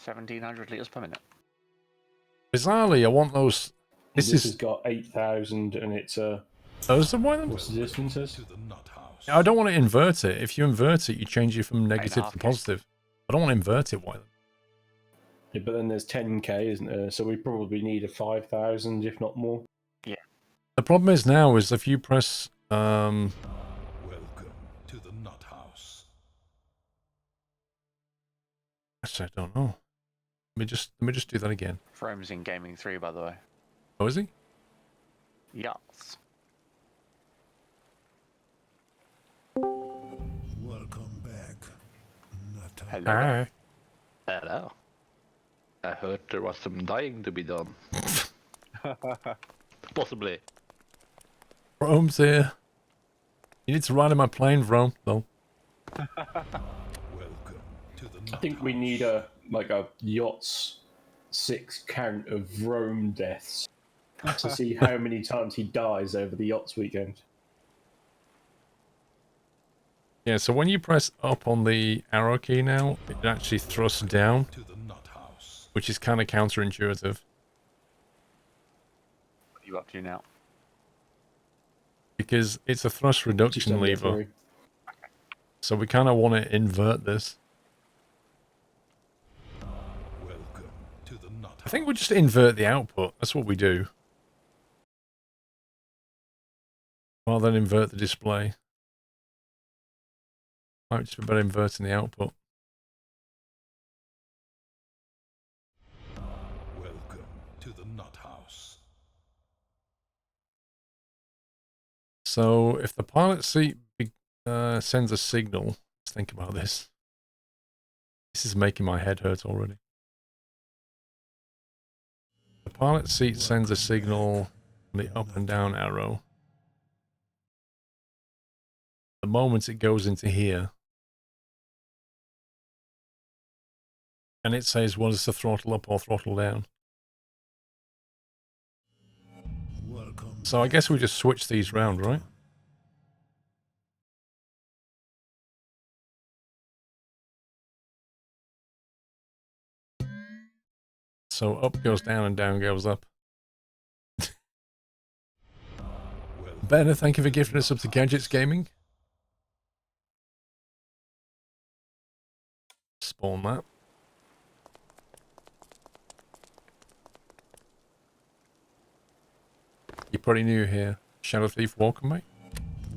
1,700 litres per minute. Bizarrely, I want those. This This has is. got 8,000 and it's Those are one. what's the distances? To the Nut House. I don't want to invert it. If you invert it, you change it from negative to 8.5K. positive. I don't want to invert it. Why? Yeah, but then there's 10k, isn't there? So we probably need a 5,000, if not more. The problem is now is if you press Welcome to the Nut House. actually I don't know. Let me just do that again. Frome's in Gaming 3, by the way. Oh, is he? Yes. Welcome back, Nut House. Hello. Hi. Hello. I heard there was some dying to be done. Possibly. Rome's here. You need to ride in my plane, Rome, though. Welcome to the Nut I think we need a yacht's 6 count of Rome deaths to see how many times he dies over the yachts weekend. Yeah, so when you press up on the arrow key now, it actually thrusts down, to the Nut House. which is kind of counterintuitive. What are you up to now? Because it's a thrust Just reduction under lever. 3. So we kind of want to invert this. Welcome to the Nut House. I think we just invert the output. That's what we do. Rather than invert the display. Might just be better inverting the output. Welcome to the Nut House. So if the pilot seat sends a signal, let's think about this. This is making my head hurt already. The pilot seat sends a signal on the up and down arrow. The moment it goes into here, and it says, well, is the throttle up or throttle down? Welcome. So I guess we just switch these round, right? So up goes down and down goes up. Benner, thank you for gifting us up to Gadgets Gaming. Spawn that. You're pretty new here. Shadow Thief, welcome, mate.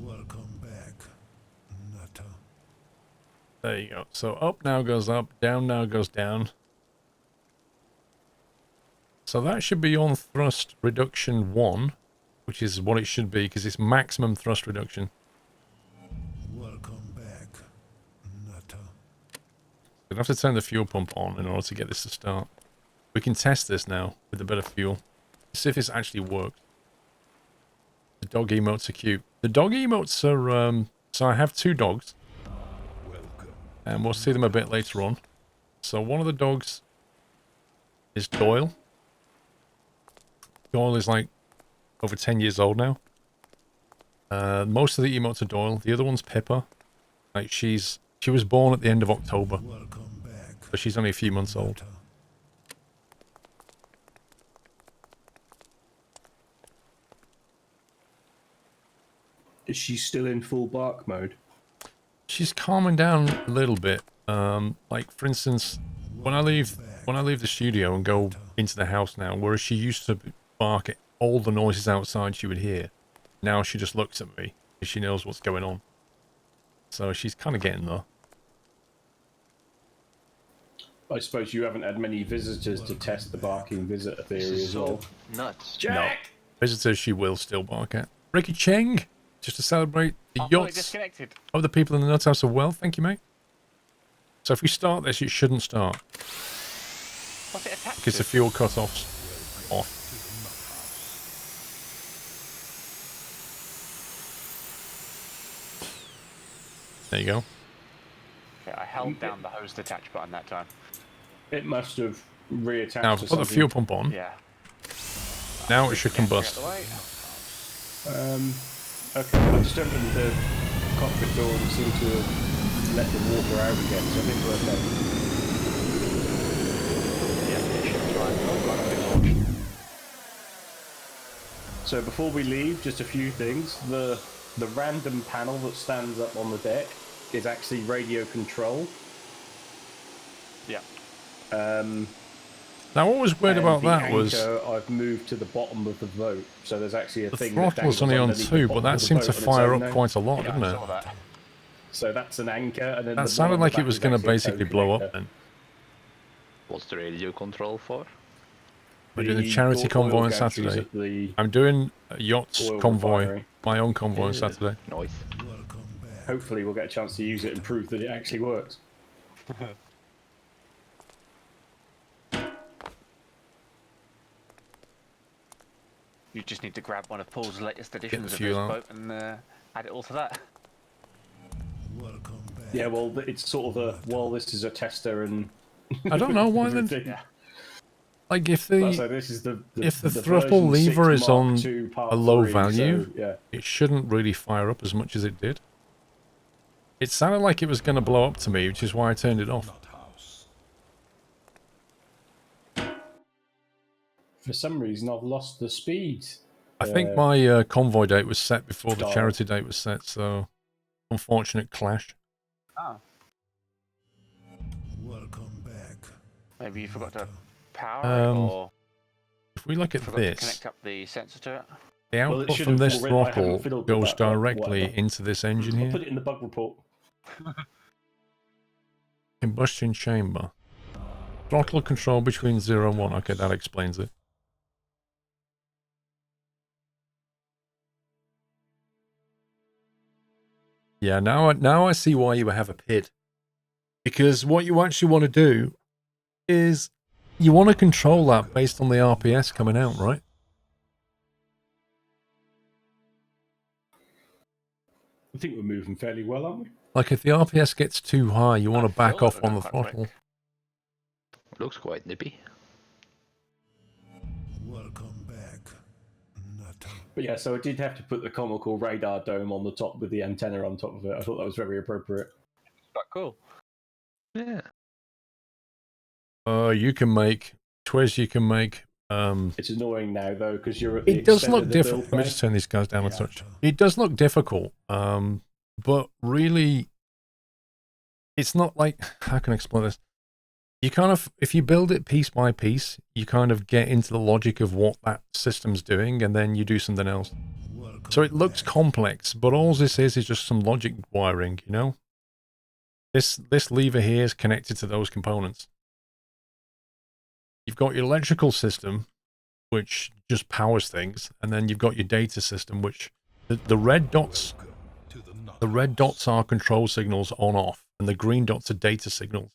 Welcome back, Nutter. There you go. So up now goes up, down now goes down. So that should be on thrust reduction 1, which is what it should be because it's maximum thrust reduction. Welcome back, Nutter. We'd have to turn the fuel pump on in order to get this to start. We can test this now with a bit of fuel. See if this actually works. The dog emotes are cute. The dog emotes are, so I have 2 dogs. Welcome. And we'll see them a bit later on. So one of the dogs is Doyle. Doyle is like over 10 years old now. Most of the emotes are Doyle. The other one's Pippa. Like she was born at the end of October. Welcome back, So she's only a few months old. Nutter. Is she still in full bark mode? She's calming down a little bit. Like for instance, when I leave the studio and go into the house now, whereas she used to bark at all the noises outside she would hear, now she just looks at me because she knows what's going on. So she's kind of getting there. I suppose you haven't had many visitors to test the barking visitor theory This is as so well. nuts. Jack! Visitors she will still bark at. Ricky Cheng, just to celebrate the I'm fully yachts disconnected. of the people in the Nut House of Well. Thank you, mate. So if we start this, it shouldn't start What's it attached because to? the fuel cut-off's off. There you go. Okay, I held down the hose detach button that time. It must have reattached Now, to if I put the something. fuel pump on, Yeah. now it should Get out combust. the way. Okay, I just opened the cockpit door and seemed to have let the water out again, so I think we're okay. Yeah, it should be fine. Oh, God, I've been launched. So before we leave, just a few things. The random panel that stands up on the deck is actually radio control. Yeah. Now, what was weird And about the that was anchor I've moved to the bottom of the boat, so there's actually a the thing that throttle was dangles only on underneath the 2, but bottom that of the seemed to boat on its fire own up now. quite a lot, Yeah, didn't I it? saw that. So that's an anchor, and then That the sounded one on like the it back was is going to actually a basically tow blow up connector. then. What's the radio control for? We're doing the charity convoy oil on gantries Saturday. at the I'm doing a yachts oil convoy, refinery. my own convoy on Saturday. Noise. Hopefully, we'll get a chance to use it and prove that it actually works. You just need to grab one of Paul's latest editions of fuel his out. boat and add it all to that. Yeah, well, it's sort of a well, this is a tester and. I don't know why then. everything. Yeah. Like if Like I say, the this is the throttle version 6 lever is Mark on II Part a low 3, value, so, yeah. it shouldn't really fire up as much as it did. It sounded like it was going to blow up to me, which is why I turned it off. Nut house. For some reason, I've lost the speed. I think my convoy date was set before the Dial. charity date was set, so unfortunate clash. Oh, Welcome back. maybe you forgot to power it, or If we look at forgot to this, connect up the sensor to it. the Well, it output should from have this already- I haven't throttle fiddled with goes that, but directly whatever. into this engine I'll here. put it in the bug report. Combustion chamber. Throttle control between 0 and 1. Okay, that explains it. Yeah, now I see why you have a PID. Because what you actually want to do is you want to control that based on the RPS coming out, right? I think we're moving fairly well, aren't we? Like if the RPS gets too high, you want I to back feel off like we're on the going quite throttle. quick. Looks quite nippy. Welcome back. Nut. But yeah, so I did have to put the comical radar dome on the top with the antenna on top of it. I thought that was very appropriate. Quite cool. Yeah. You can make Twiz, you can make It's annoying now though because you're at the it does extent look of the difficult. build Let me bay. just turn these guys down a Yeah. touch. It does look difficult, but really, it's not like, how can I explain this? You kind of, if you build it piece by piece, you kind of get into the logic of what that system's doing, and then you do something else. Welcome So it looks back. complex, but all this is just some logic wiring, you know? This lever here is connected to those components. You've got your electrical system, which just powers things, and then you've got your data system, which the red dots, Welcome to the nut the red house. dots are control signals on off, and the green dots are data signals.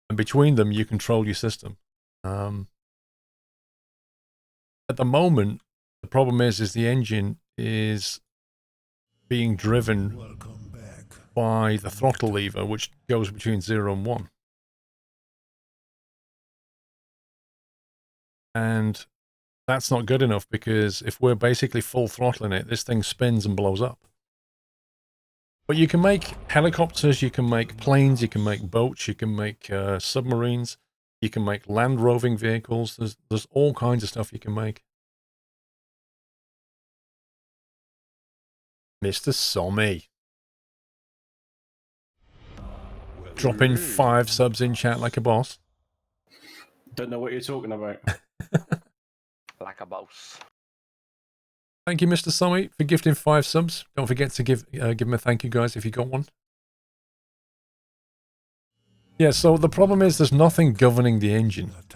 And between them, you control your system. At the moment, the problem is the engine is being driven Welcome back. by the throttle lever, which goes between 0 and 1. And that's not good enough, because if we're basically full throttling it, this thing spins and blows up. But you can make helicopters, you can make planes, you can make boats, you can make submarines, you can make land roving vehicles. There's all kinds of stuff you can make. Mr. Sommy. Dropping 5 subs in chat like a boss. Don't know what you're talking about. Like a boss. Thank you, Mr. Sommy, for gifting 5 subs. Don't forget to give him a thank you, guys, if you got one. Yeah, so the problem is there's nothing governing the engine. Nut.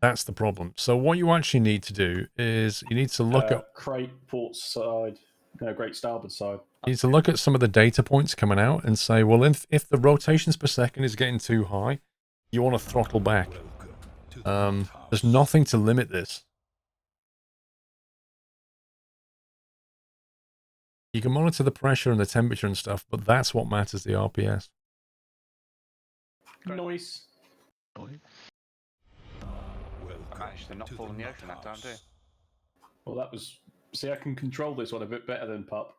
That's the problem. So what you actually need to do is you need to look at Crate port side, great starboard side. you need to look at some of the data points coming out and say, well, if the rotations per second is getting too high, you want to throttle back. Welcome to the nut house. There's nothing to limit this. You can monitor the pressure and the temperature and stuff, but that's what matters, the RPS. Noise. Welcome I managed to not to fall in the nut ocean that time, too. house. Well, that was. See, I can control this one a bit better than Pup.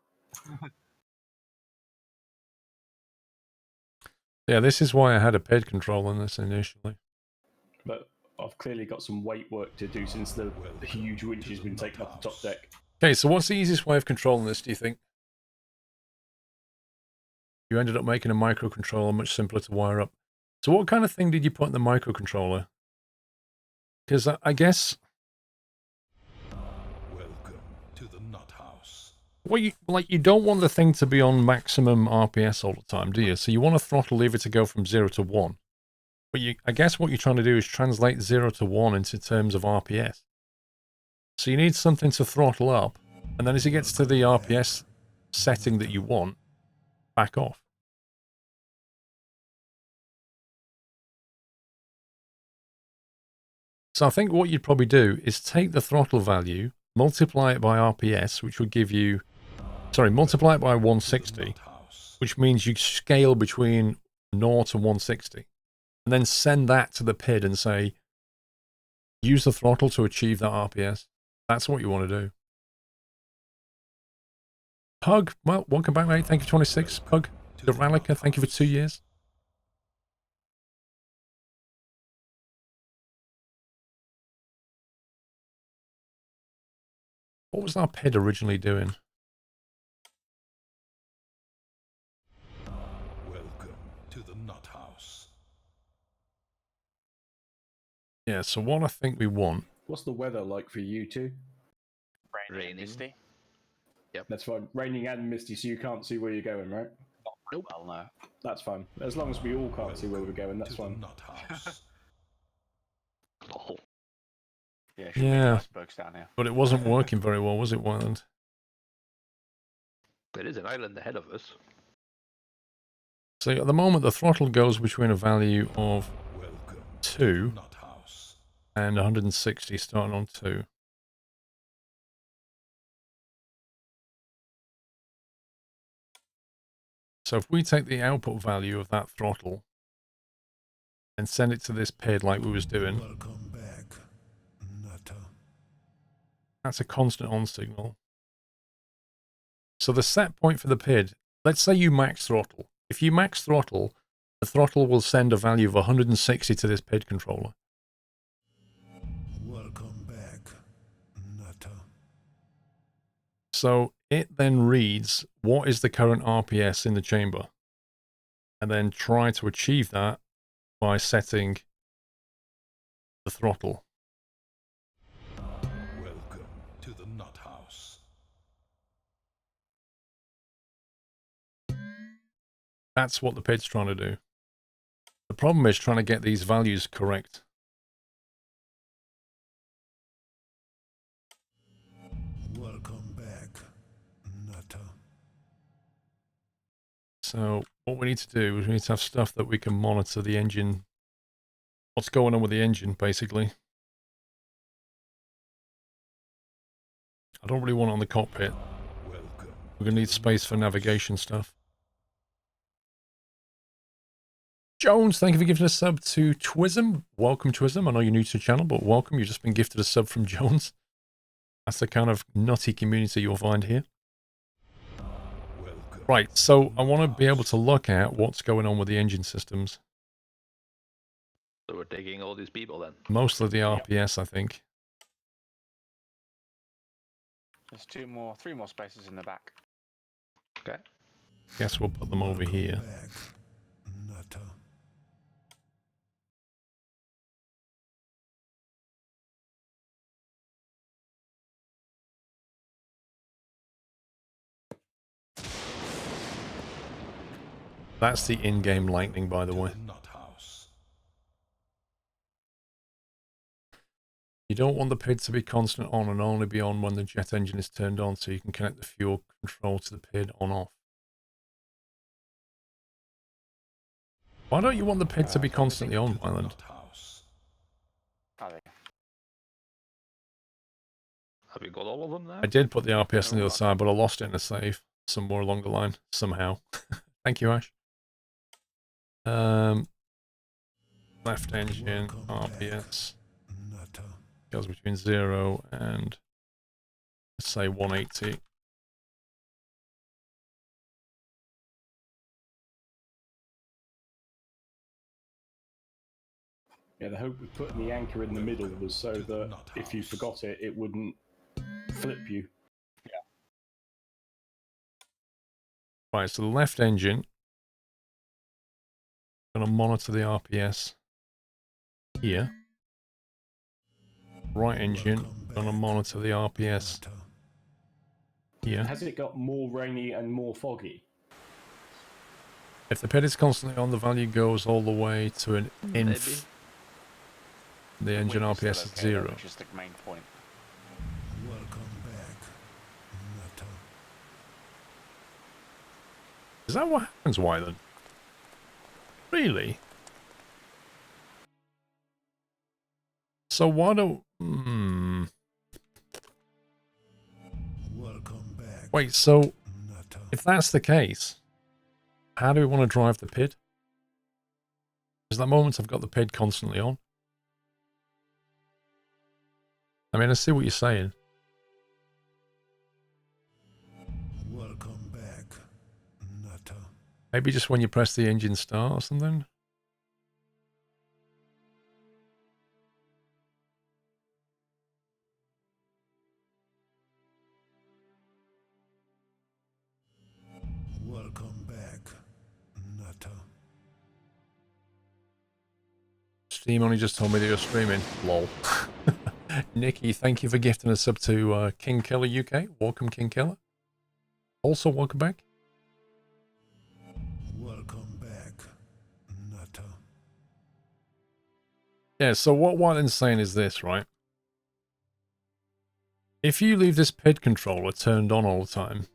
Yeah, this is why I had a PED control on this initially. But I've clearly got some weight work to do since the huge winch has been taken off the top deck. Okay, so what's the easiest way of controlling this, do you think? You ended up making a microcontroller much simpler to wire up. So what kind of thing did you put in the microcontroller? Because I guess Welcome to the Nut House. well, you don't want the thing to be on maximum RPS all the time, do you? So you want a throttle lever to go from 0 to 1. But I guess what you're trying to do is translate 0 to 1 into terms of RPS. So you need something to throttle up, and then as it gets to the RPS setting that you want, back off. So I think what you'd probably do is take the throttle value, multiply it by RPS, which would give you, sorry, multiply it by 160, which means you scale between 0 and 160, and then send that to the PID and say, use the throttle to achieve that RPS. That's what you want to do. Pug, well, welcome back, mate. Thank you for 26. Pug, Duralica, thank you for 2 years. What was our PID originally doing? Welcome to the Nut House. Yeah, so what I think we want... What's the weather like for you two? Raining and misty. That's fine. Raining and misty, so you can't see where you're going, right? Nope. Well, no. That's fine. As long as we all can't see where we're going, that's To the fine. Nut House. Lol. Yeah, should Yeah. be icebergs down here. But it wasn't working very well, was it, Wyland? There is an island ahead of us. So at the moment, the throttle goes between a value of Welcome 2 Nut House. and 160, starting on 2. So if we take the output value of that throttle and send it to this PID like we was doing, Welcome back, Nutter. that's a constant on signal. So the set point for the PID, let's say you max throttle. If you max throttle, the throttle will send a value of 160 to this PID controller. Welcome back, Nutter. So it then reads what is the current RPS in the chamber, and then try to achieve that by setting the throttle. Welcome to the Nut House. That's what the PID's trying to do. The problem is trying to get these values correct. Welcome back, Nutter. So what we need to do is we need to have stuff that we can monitor the engine, what's going on with the engine, basically. I don't really want it on the cockpit. Welcome. We're going to need space for navigation stuff. Jones, thank you for gifting a sub to Twism. Welcome, Twism. I know you're new to the channel, but welcome. You've just been gifted a sub from Jones. That's the kind of nutty community you'll find here. Welcome. Right, so I want to be able to look at what's going on with the engine systems. So we're taking all these people then. Mostly the RPS, I think. There's 3 more spaces in the back. Okay. Guess we'll put them over here. Back, Nutter. That's the in-game lightning, by the To way. the Nut House. You don't want the PID to be constant on and only be on when the jet engine is turned on, so you can connect the fuel control to the PID on-off. Why don't you want the PID to be constantly on, To the Wyland? Nut House. Are they? Have you got all of them now? I did put the RPS on the other side, but I lost it in a save somewhere along the line, somehow. Thank you, Ash. Left engine, RPS. Nutter. Goes between 0 and, let's say, 180. Yeah, the hope of putting the anchor in the middle was so that if you forgot it, it wouldn't flip you. Right, so the left engine, going to monitor the RPS here. right engine. Gonna monitor the RPS here. Has it got more rainy and more foggy? If the pit is constantly on, the value goes all the way to an inf. The engine wind is still RPS is okay, though, 0. which is the main point. Is that what happens, Wyland? Really? So why don't... Wait, so if that's the case, how do we want to drive the PID? Because at the moment I've got the PID constantly on. I mean, I see what you're saying. Maybe just when you press the engine start or something? Steam only just told me that you're streaming. Lol. Nikki, thank you for gifting a sub to King Killer UK. Welcome, King Killer. Also, welcome back. Yeah, so what Wyland's saying is this, right? If you leave this PID controller turned on all the time,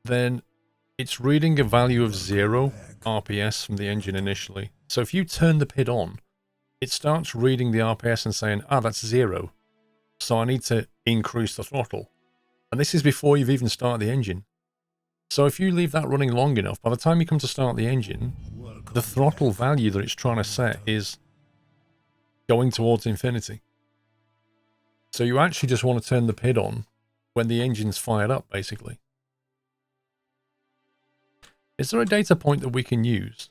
then it's reading a value of 0 RPS from the engine initially. So if you turn the PID on, it starts reading the RPS and saying, ah, that's 0. So I need to increase the throttle. And this is before you've even started the engine. So if you leave that running long enough, by the time you come to start the engine, the throttle value that it's trying to set is going towards infinity. So you actually just want to turn the PID on when the engine's fired up, basically. Is there a data point that we can use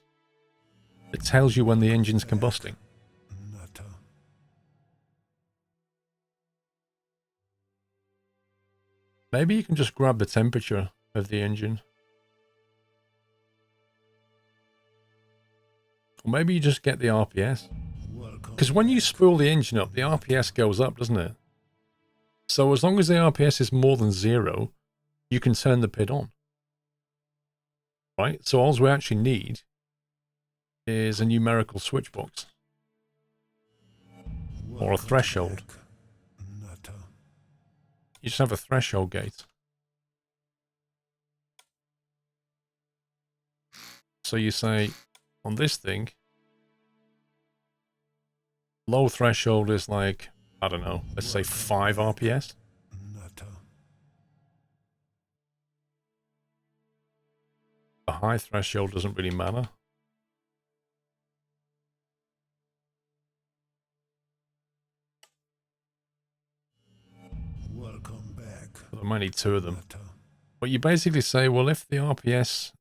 that tells you when the engine's combusting? Maybe you can just grab the temperature of the engine. Or maybe you just get the RPS. Because when you spool the engine up, the RPS goes up, doesn't it? So as long as the RPS is more than 0, you can turn the PID on. Right? So all we actually need is a numerical switch box. Or a threshold. You just have a threshold gate. So you say, on this thing, low threshold is like, I don't know, let's say 5 RPS. The high threshold doesn't really matter. But there might need 2 of them. But you basically say, well, if the RPS...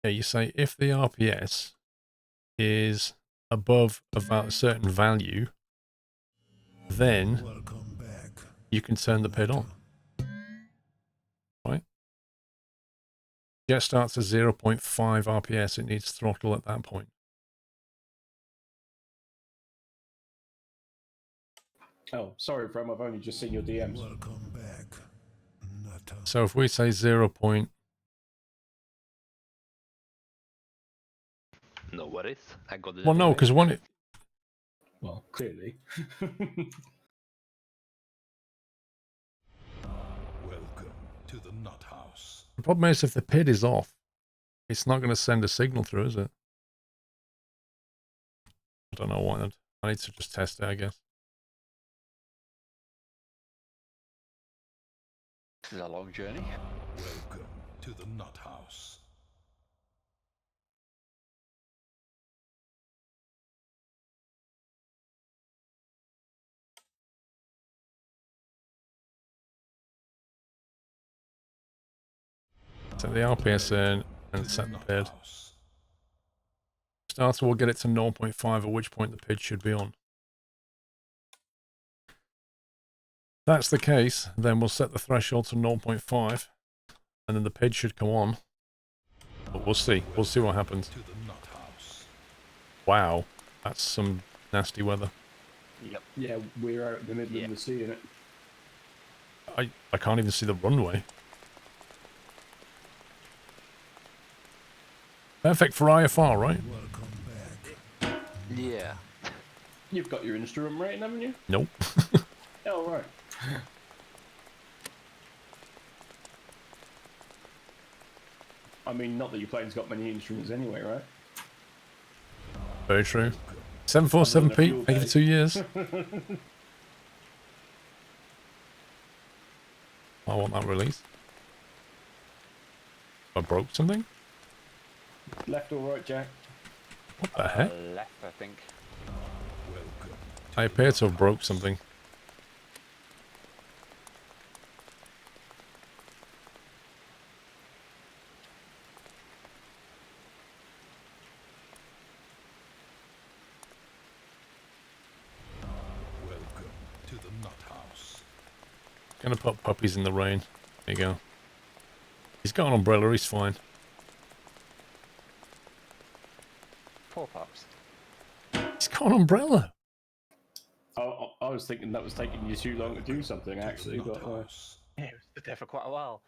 Yeah, you say if the RPS is above about a certain value, then you can turn the PID on. Right? Jet starts at 0.5 RPS. It needs throttle at that point. Oh, sorry, Bram, I've only just seen your DMs. So if we say 0. No worries. I got it. Well, no, anyway. because when it... Well, clearly. Welcome to the Nut House. The problem is if the PID is off, it's not going to send a signal through, is it? I don't know why. I need to just test it, I guess. This is a long journey. Welcome to the Nut House. Set the RPS in and set the Nut PID. House. Starter will get it to 0.5, at which point the PID should be on. If that's the case, then we'll set the threshold to 0.5, and then the PID should come on. But we'll see. We'll see what happens. To the Nut House. Wow, that's some nasty weather. Yep. Yeah, we're out in the middle Yeah. of the sea, innit? I can't even see the runway. Perfect for IFR, right? Yeah. You've got your instrument rating, haven't you? Nope. Oh, right. I mean, not that your plane's got many instruments anyway, right? Very true. 747P, thank you for 2 years. I want that release. I broke something? Left or right, Jack? What the heck? Left, I think. I appear to have broke something. Welcome to the Nut House. Gonna put puppies in the rain. There you go. He's got an umbrella, he's fine. Poor pups. He's got an umbrella. I was thinking that was taking you too long to do something, actually, Nut but House. Yeah, it was there for quite a while.